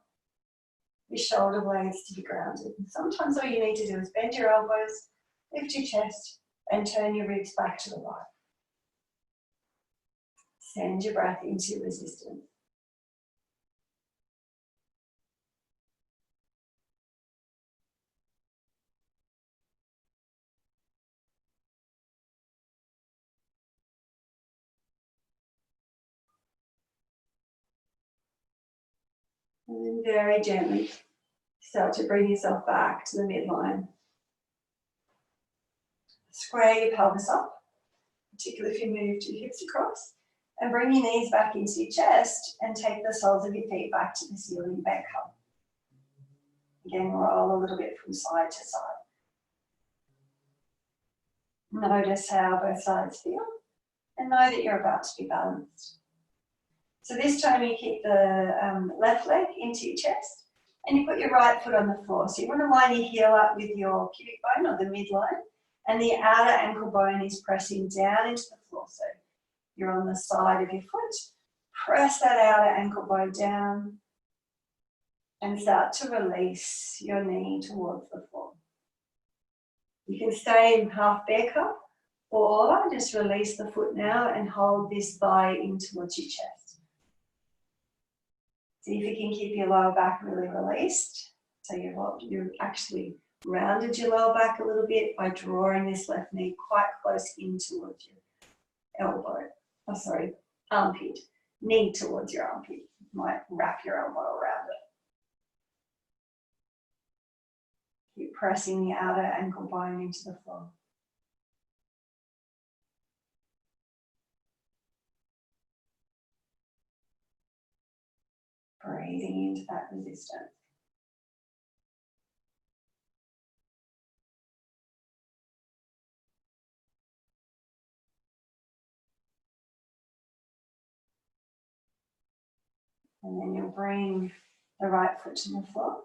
your shoulder blades to be grounded. And sometimes all you need to do is bend your elbows, lift your chest, and turn your ribs back to the right. Send your breath into resistance. And then very gently start to bring yourself back to the midline. Square your pelvis up, particularly if you move your hips across, and bring your knees back into your chest and take the soles of your feet back to the ceiling, back up. Again, roll a little bit from side to side. Notice how both sides feel and know that you're about to be balanced. So this time you keep the left leg into your chest and you put your right foot on the floor. So you want to line your heel up with your pubic bone or the midline, and the outer ankle bone is pressing down into the floor. So you're on the side of your foot. Press that outer ankle bone down and start to release your knee towards the floor. You can stay in half bear cup, or just release the foot now and hold this thigh in towards your chest. See if you can keep your lower back really released. So you've actually rounded your lower back a little bit by drawing this left knee quite close in towards your armpit. Knee towards your armpit. You might wrap your elbow around it. Keep pressing the outer ankle bone into the floor. Breathing into that resistance. And then you'll bring the right foot to the floor.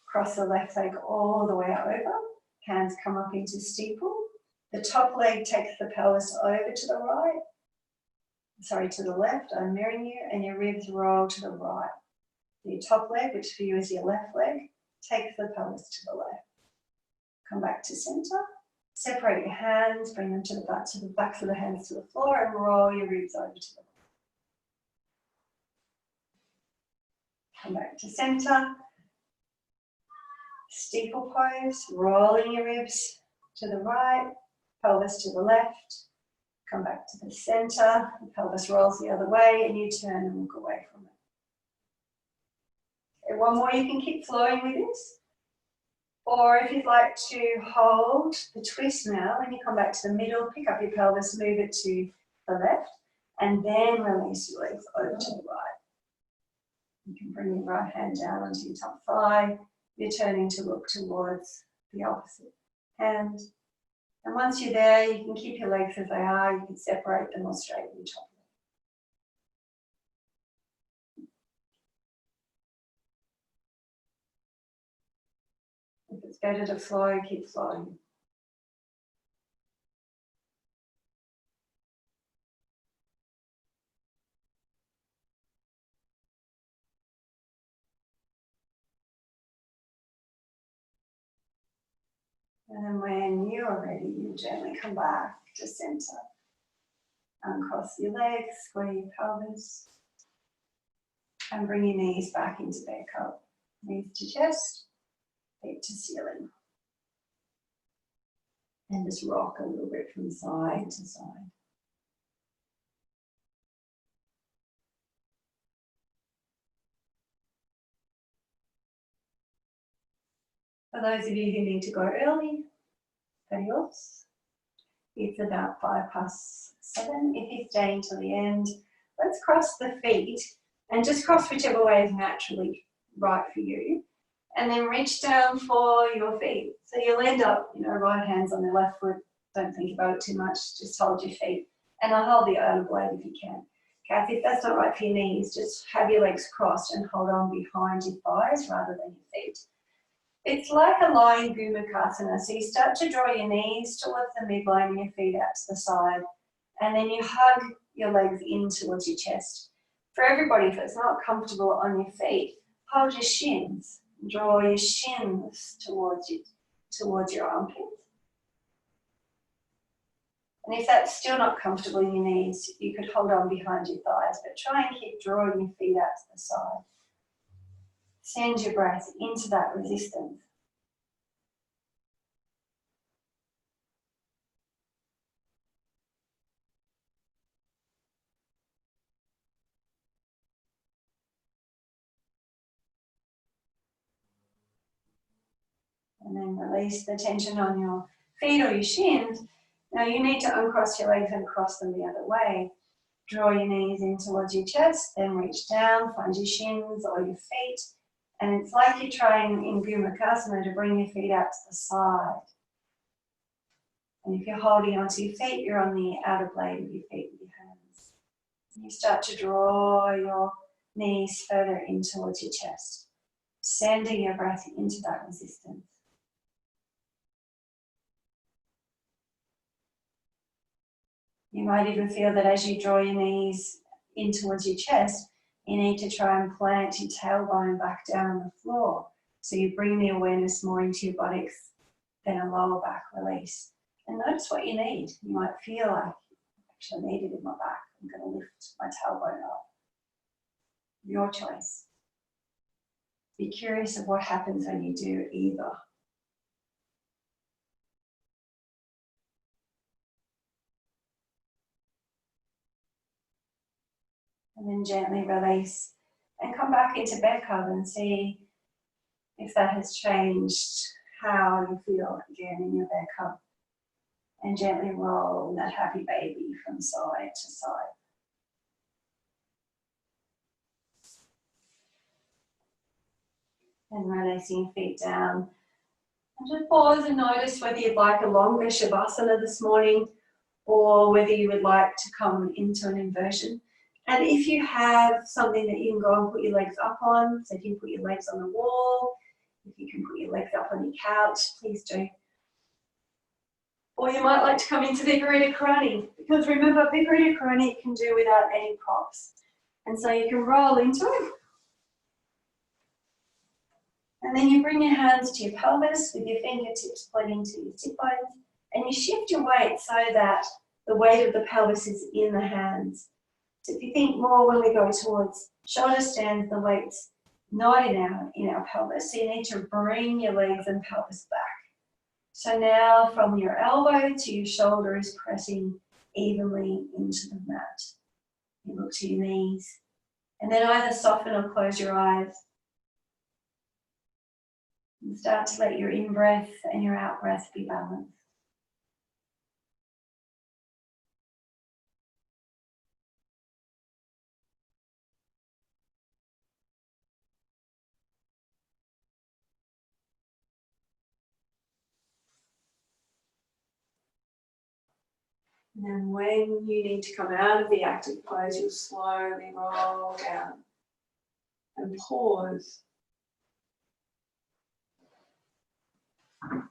Cross the left leg all the way over. Hands come up into steeple. The top leg takes the pelvis over to the right. To the left, I'm mirroring you, and your ribs roll to the right. Your top leg, which for you is your left leg, takes the pelvis to the left. Come back to center. Separate your hands, bring them to the backs of the hands to the floor, and roll your ribs over to the right. Come back to center. Steeple pose, rolling your ribs to the right, pelvis to the left. Come back to the center, the pelvis rolls the other way, and you turn and look away from it. Okay, one more, you can keep flowing with this. Or if you'd like to hold the twist now, when you come back to the middle, pick up your pelvis, move it to the left, and then release your legs over to the right. You can bring your right hand down onto your top thigh. You're turning to look towards the opposite hand. And once you're there, you can keep your legs as they are. You can separate them or straighten your top leg. It's better to flow, keep flowing. And then when you are ready, you gently come back to center. Uncross your legs, square your pelvis. And bring your knees back into bear cub. Knees to chest, feet to ceiling. And just rock a little bit from side to side. For those of you who need to go early, adios. It's about 7:05. If you're staying till the end, let's cross the feet and just cross whichever way is naturally right for you. And then reach down for your feet. So you'll end up, right hand's on the left foot. Don't think about it too much. Just hold your feet. And I'll hold the outer blade if you can. Kath, if that's not right for your knees, just have your legs crossed and hold on behind your thighs rather than your feet. It's like a lying Bhumakasana. So you start to draw your knees towards the midline and your feet out to the side. And then you hug your legs in towards your chest. For everybody, if it's not comfortable on your feet, hold your shins. Draw your shins towards your armpits. And if that's still not comfortable in your knees, you could hold on behind your thighs, but try and keep drawing your feet out to the side. Send your breath into that resistance. And then release the tension on your feet or your shins. Now you need to uncross your legs and cross them the other way. Draw your knees in towards your chest, then reach down, find your shins or your feet. And it's like you're trying in Bhumakasana to bring your feet out to the side. And if you're holding onto your feet, you're on the outer blade of your feet with your hands. And you start to draw your knees further in towards your chest, sending your breath into that resistance. You might even feel that as you draw your knees in towards your chest, you need to try and plant your tailbone back down on the floor. So you bring the awareness more into your buttocks, then a lower back release. And notice what you need. You might feel like, actually I need it in my back. I'm going to lift my tailbone up. Your choice. Be curious of what happens when you do either. And then gently release and come back into bear cub and see if that has changed how you feel again in your bear cub. And gently roll that happy baby from side to side. And releasing your feet down. And just pause and notice whether you'd like a longer Shavasana this morning or whether you would like to come into an inversion. And if you have something that you can go and put your legs up on, so if you can put your legs on the wall, if you can put your legs up on your couch, please do. Or you might like to come into Viparita Karani, because remember, Viparita Karani you can do without any props. And so you can roll into it. And then you bring your hands to your pelvis with your fingertips pointing to your sit bones, and you shift your weight so that the weight of the pelvis is in the hands. So if you think more when we go towards shoulder stands, the weight's not in our pelvis. So you need to bring your legs and pelvis back. So now from your elbow to your shoulder is pressing evenly into the mat. You look to your knees and then either soften or close your eyes. And start to let your in-breath and your out-breath be balanced. And then when you need to come out of the active pose, you'll slowly roll down and pause. And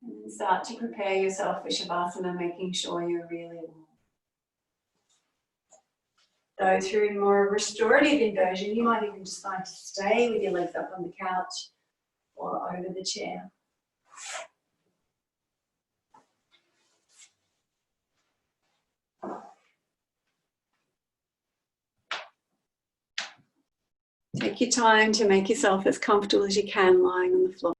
then start to prepare yourself for Shavasana, making sure you're really warm. Those who are in more restorative inversion, you might even just like to stay with your legs up on the couch or over the chair. Take your time to make yourself as comfortable as you can lying on the floor.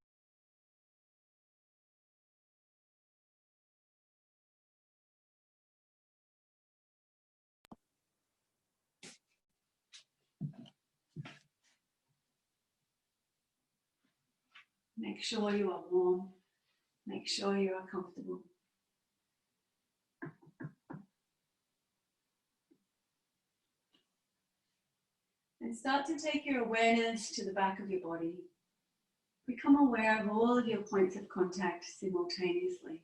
Make sure you are warm. Make sure you are comfortable. And start to take your awareness to the back of your body. Become aware of all of your points of contact simultaneously.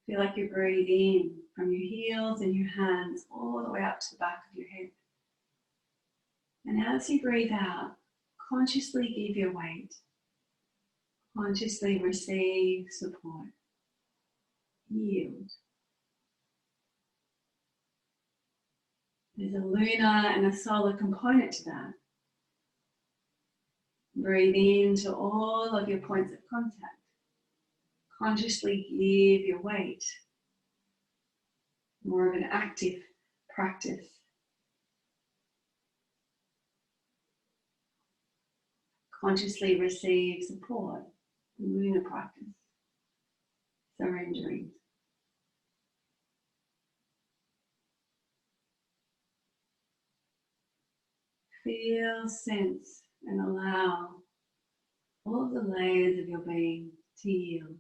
Feel like you breathe in from your heels and your hands all the way up to the back of your head. And as you breathe out, consciously give your weight. Consciously receive support. Yield. There's a lunar and a solar component to that. Breathe into all of your points of contact. Consciously give your weight. More of an active practice. Consciously receive support. The lunar practice. Surrendering. Feel, sense, and allow all of the layers of your being to yield.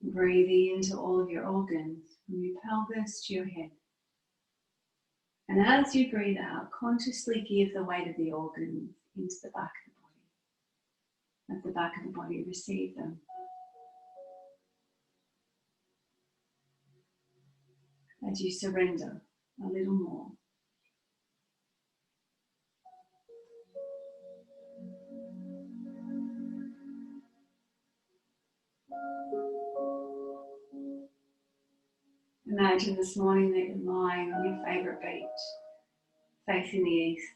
Breathe into all of your organs, from your pelvis to your head. And as you breathe out, consciously give the weight of the organs into the back of the body. Let the back of the body receive them. As you surrender a little more. Imagine this morning that you're lying on your favourite beach, facing the east,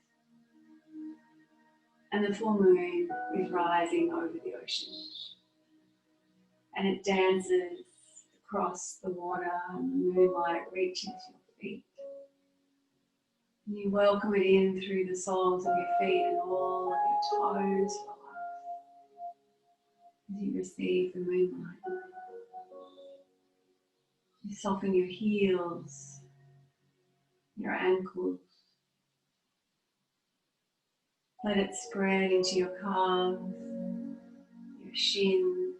and the full moon is rising over the ocean. And it dances across the water, and the moonlight reaches your feet. And you welcome it in through the soles of your feet, and all of your toes relax as you receive the moonlight. You soften your heels, your ankles. Let it spread into your calves, your shins,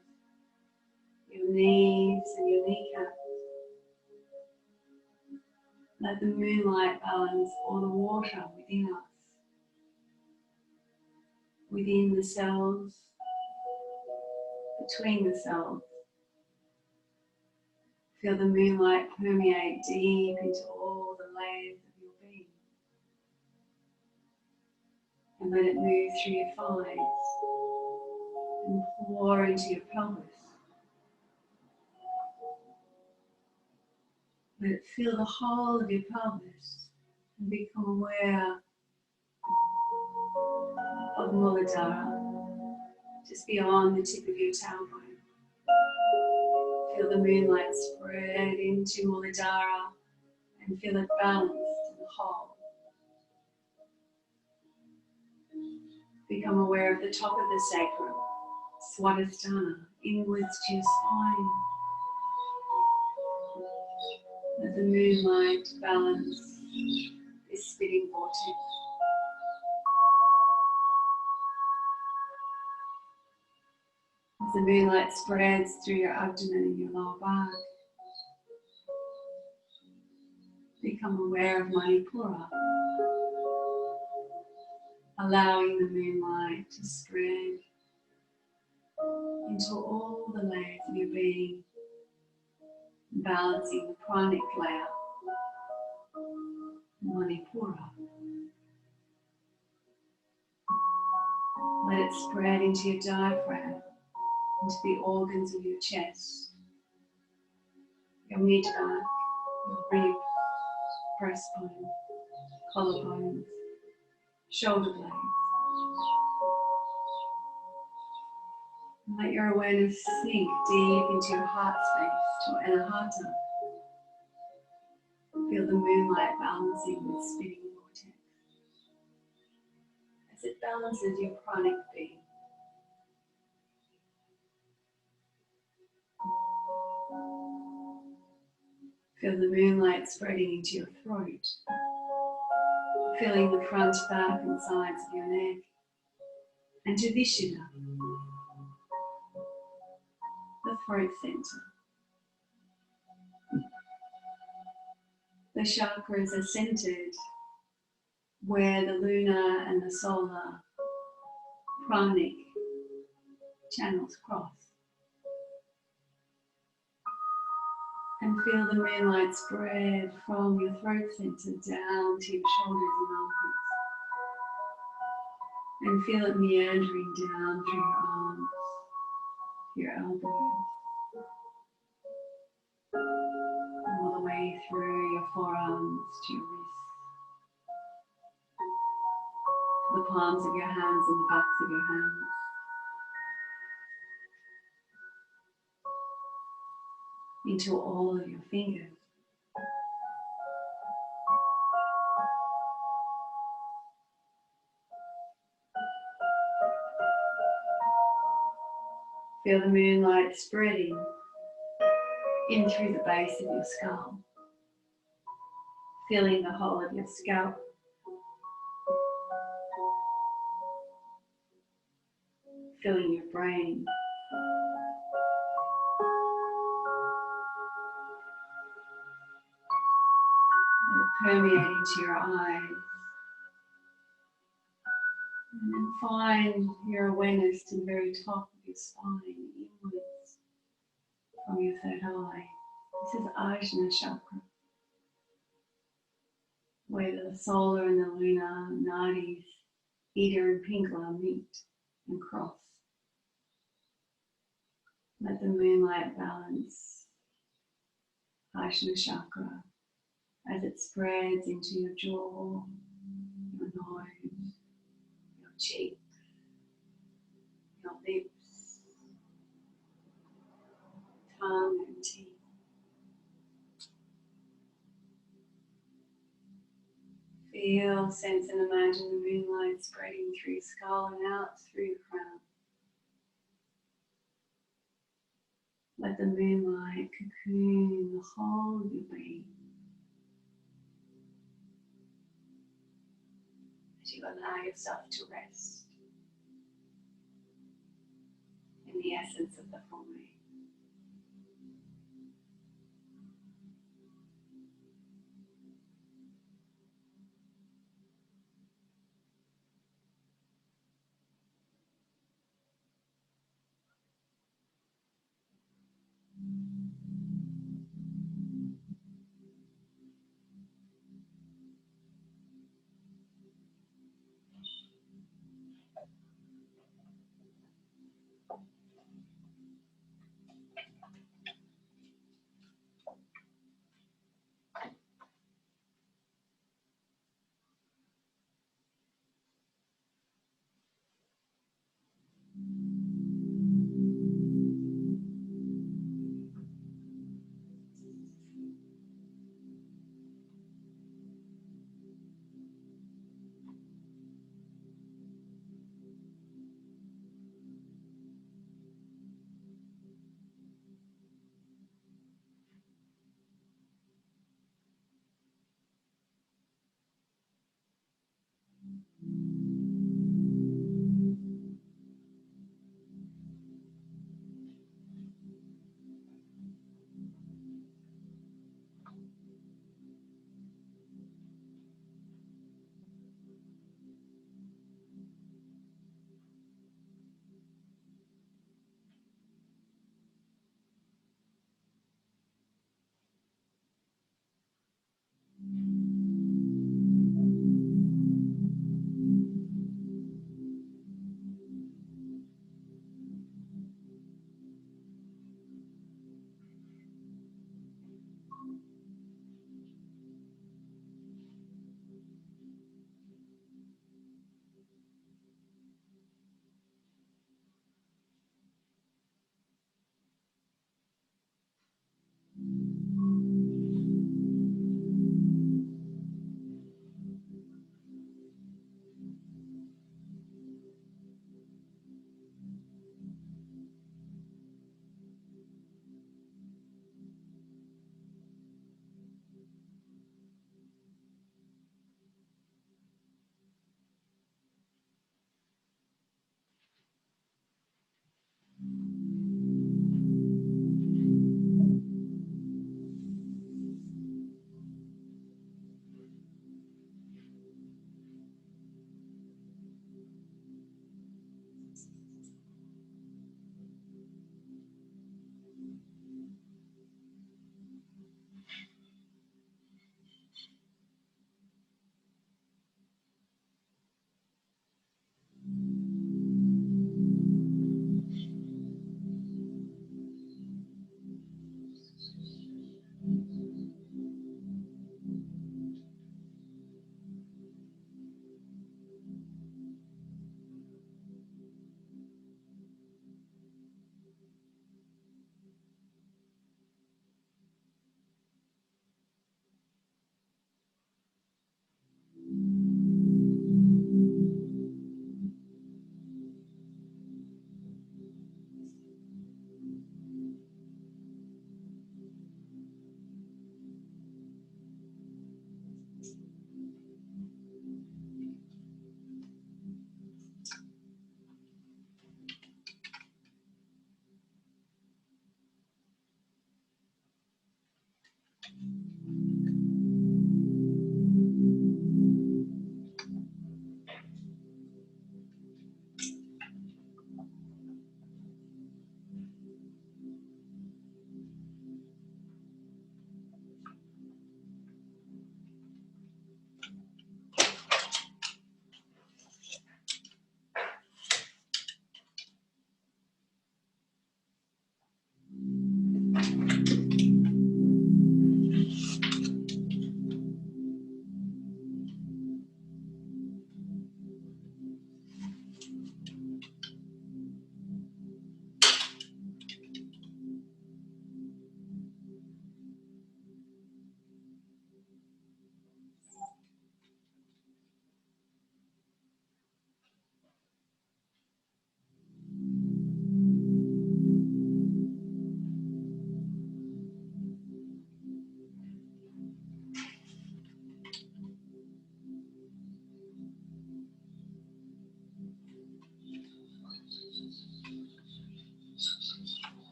your knees and your kneecaps. Let the moonlight balance all the water within us, within the cells, between the cells. Feel the moonlight permeate deep into all the layers of your being. And let it move through your thighs and pour into your pelvis. Let it fill the whole of your pelvis and become aware of Muladhara, just beyond the tip of your tailbone. Feel the moonlight spread into Muladhara and feel it balance to the whole. Become aware of the top of the sacrum, Swadhisthana, inwards to your spine. Let the moonlight balance this spinning vortex. As the moonlight spreads through your abdomen and your lower back, become aware of Manipura, allowing the moonlight to spread into all the layers of your being, balancing the pranic layer, Manipura. Let it spread into your diaphragm, into the organs of your chest, your mid-back, your ribs, breastbone, collarbones, shoulder blades. And let your awareness sink deep into your heart space, to Anahata. Feel the moonlight balancing the spinning vortex as it balances your chronic being. Feel the moonlight spreading into your throat, filling the front, back and sides of your neck, and to Vishuddha, the throat center. The chakras are centered where the lunar and the solar pranic channels cross. And feel the moonlight spread from your throat center down to your shoulders and armpits. And feel it meandering down through your arms, your elbows, all the way through your forearms to your wrists, to the palms of your hands and the backs of your hands. Into all of your fingers. Feel the moonlight spreading in through the base of your skull, filling the whole of your scalp, filling your brain, permeating to your eyes, and then find your awareness to the very top of your spine, inwards from your third eye. This is Ajna chakra, where the solar and the lunar nadis, Ida and Pingala, meet and cross. Let the moonlight balance Ajna chakra as it spreads into your jaw, your nose, your cheeks, your lips, tongue and teeth. Feel, sense and imagine the moonlight spreading through your skull and out through your crown. Let the moonlight cocoon the whole of your being as you allow yourself to rest in the essence of the full moon.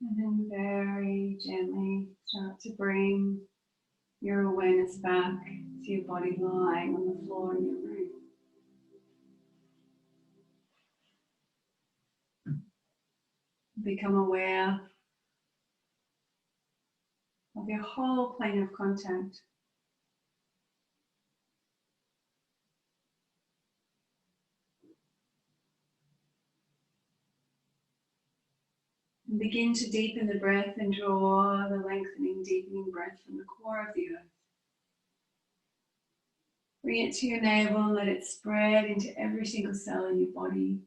And then very gently start to bring your awareness back to your body lying on the floor in your room. Become aware of your whole plane of contact. And begin to deepen the breath and draw the lengthening, deepening breath from the core of the earth. Bring it to your navel and let it spread into every single cell in your body.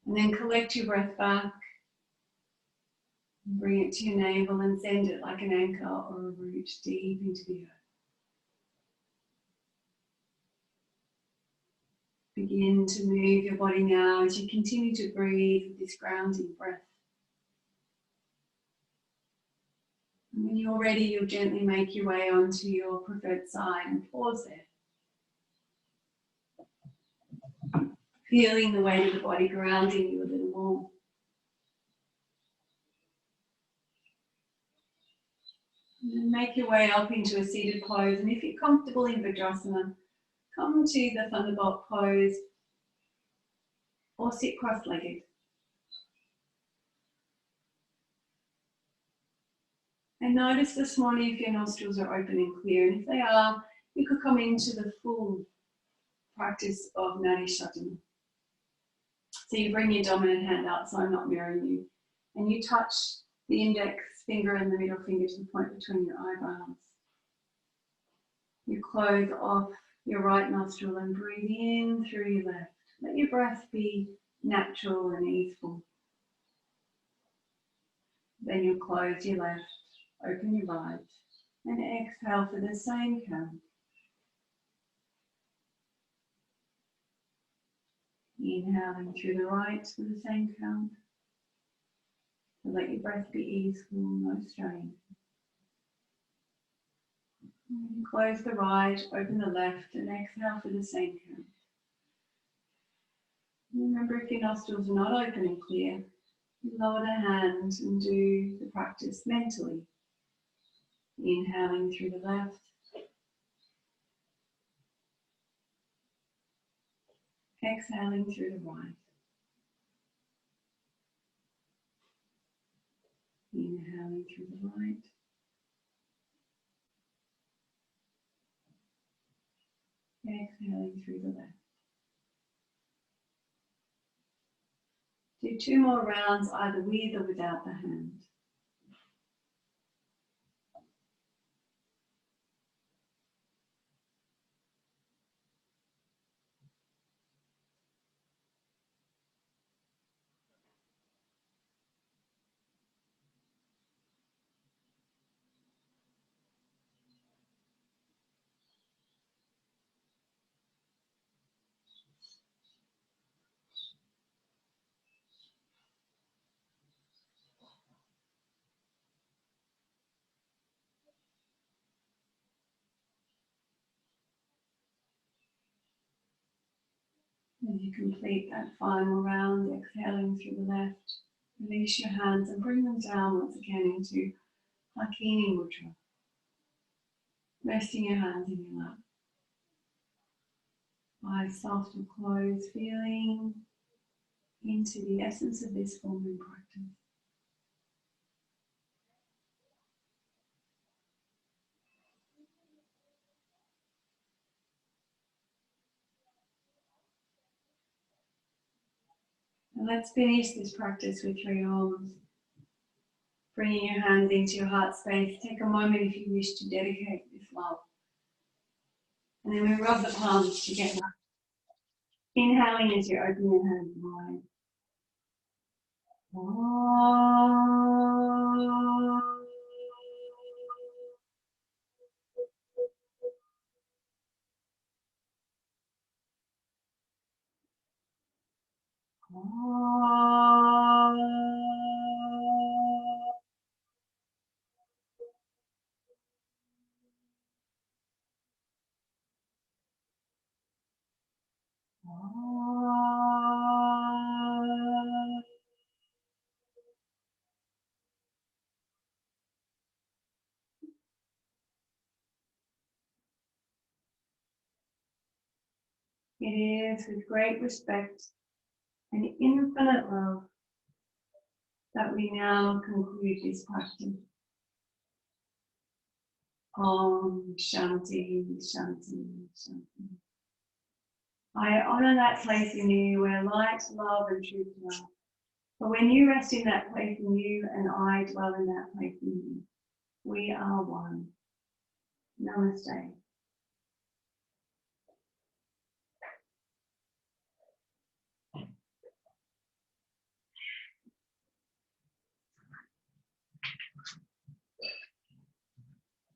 And then collect your breath back. And bring it to your navel and send it like an anchor or a root deep into the earth. Begin to move your body now as you continue to breathe with this grounding breath. And when you're ready, you'll gently make your way onto your preferred side and pause there. Feeling the weight of the body grounding you a little more. And then make your way up into a seated pose. And if you're comfortable in Vajrasana, come to the Thunderbolt pose or sit cross-legged. And notice this morning if your nostrils are open and clear. And if they are, you could come into the full practice of Nadi Shodhana. So you bring your dominant hand out, so I'm not mirroring you. And you touch the index finger and the middle finger to the point between your eyebrows. You close off your right nostril and breathe in through your left. Let your breath be natural and easeful. Then you close your left, open your right, and exhale for the same count. Inhaling through the right for the same count. So let your breath be easeful, no strain. And close the right, open the left, and exhale for the same count. Remember, if your nostrils are not open and clear, you lower the hand and do the practice mentally. Inhaling through the left. Exhaling through the right. Inhaling through the right. Exhaling through the left. Do 2 more rounds either with or without the hand. As you complete that final round, exhaling through the left, release your hands and bring them down once again into Hakini Mudra. Resting your hands in your lap. Eyes soft and closed, feeling into the essence of this form and practice. And let's finish this practice with 3 Oms. Bringing your hands into your heart space. Take a moment if you wish to dedicate this love. And then we rub the palms together. Inhaling as you open your hands wide. It is with great respect and infinite love that we now conclude this practice. Om Shanti, Shanti, Shanti. I honor that place in you where light, love, and truth dwell. For when you rest in that place in you and I dwell in that place in you, we are one. Namaste.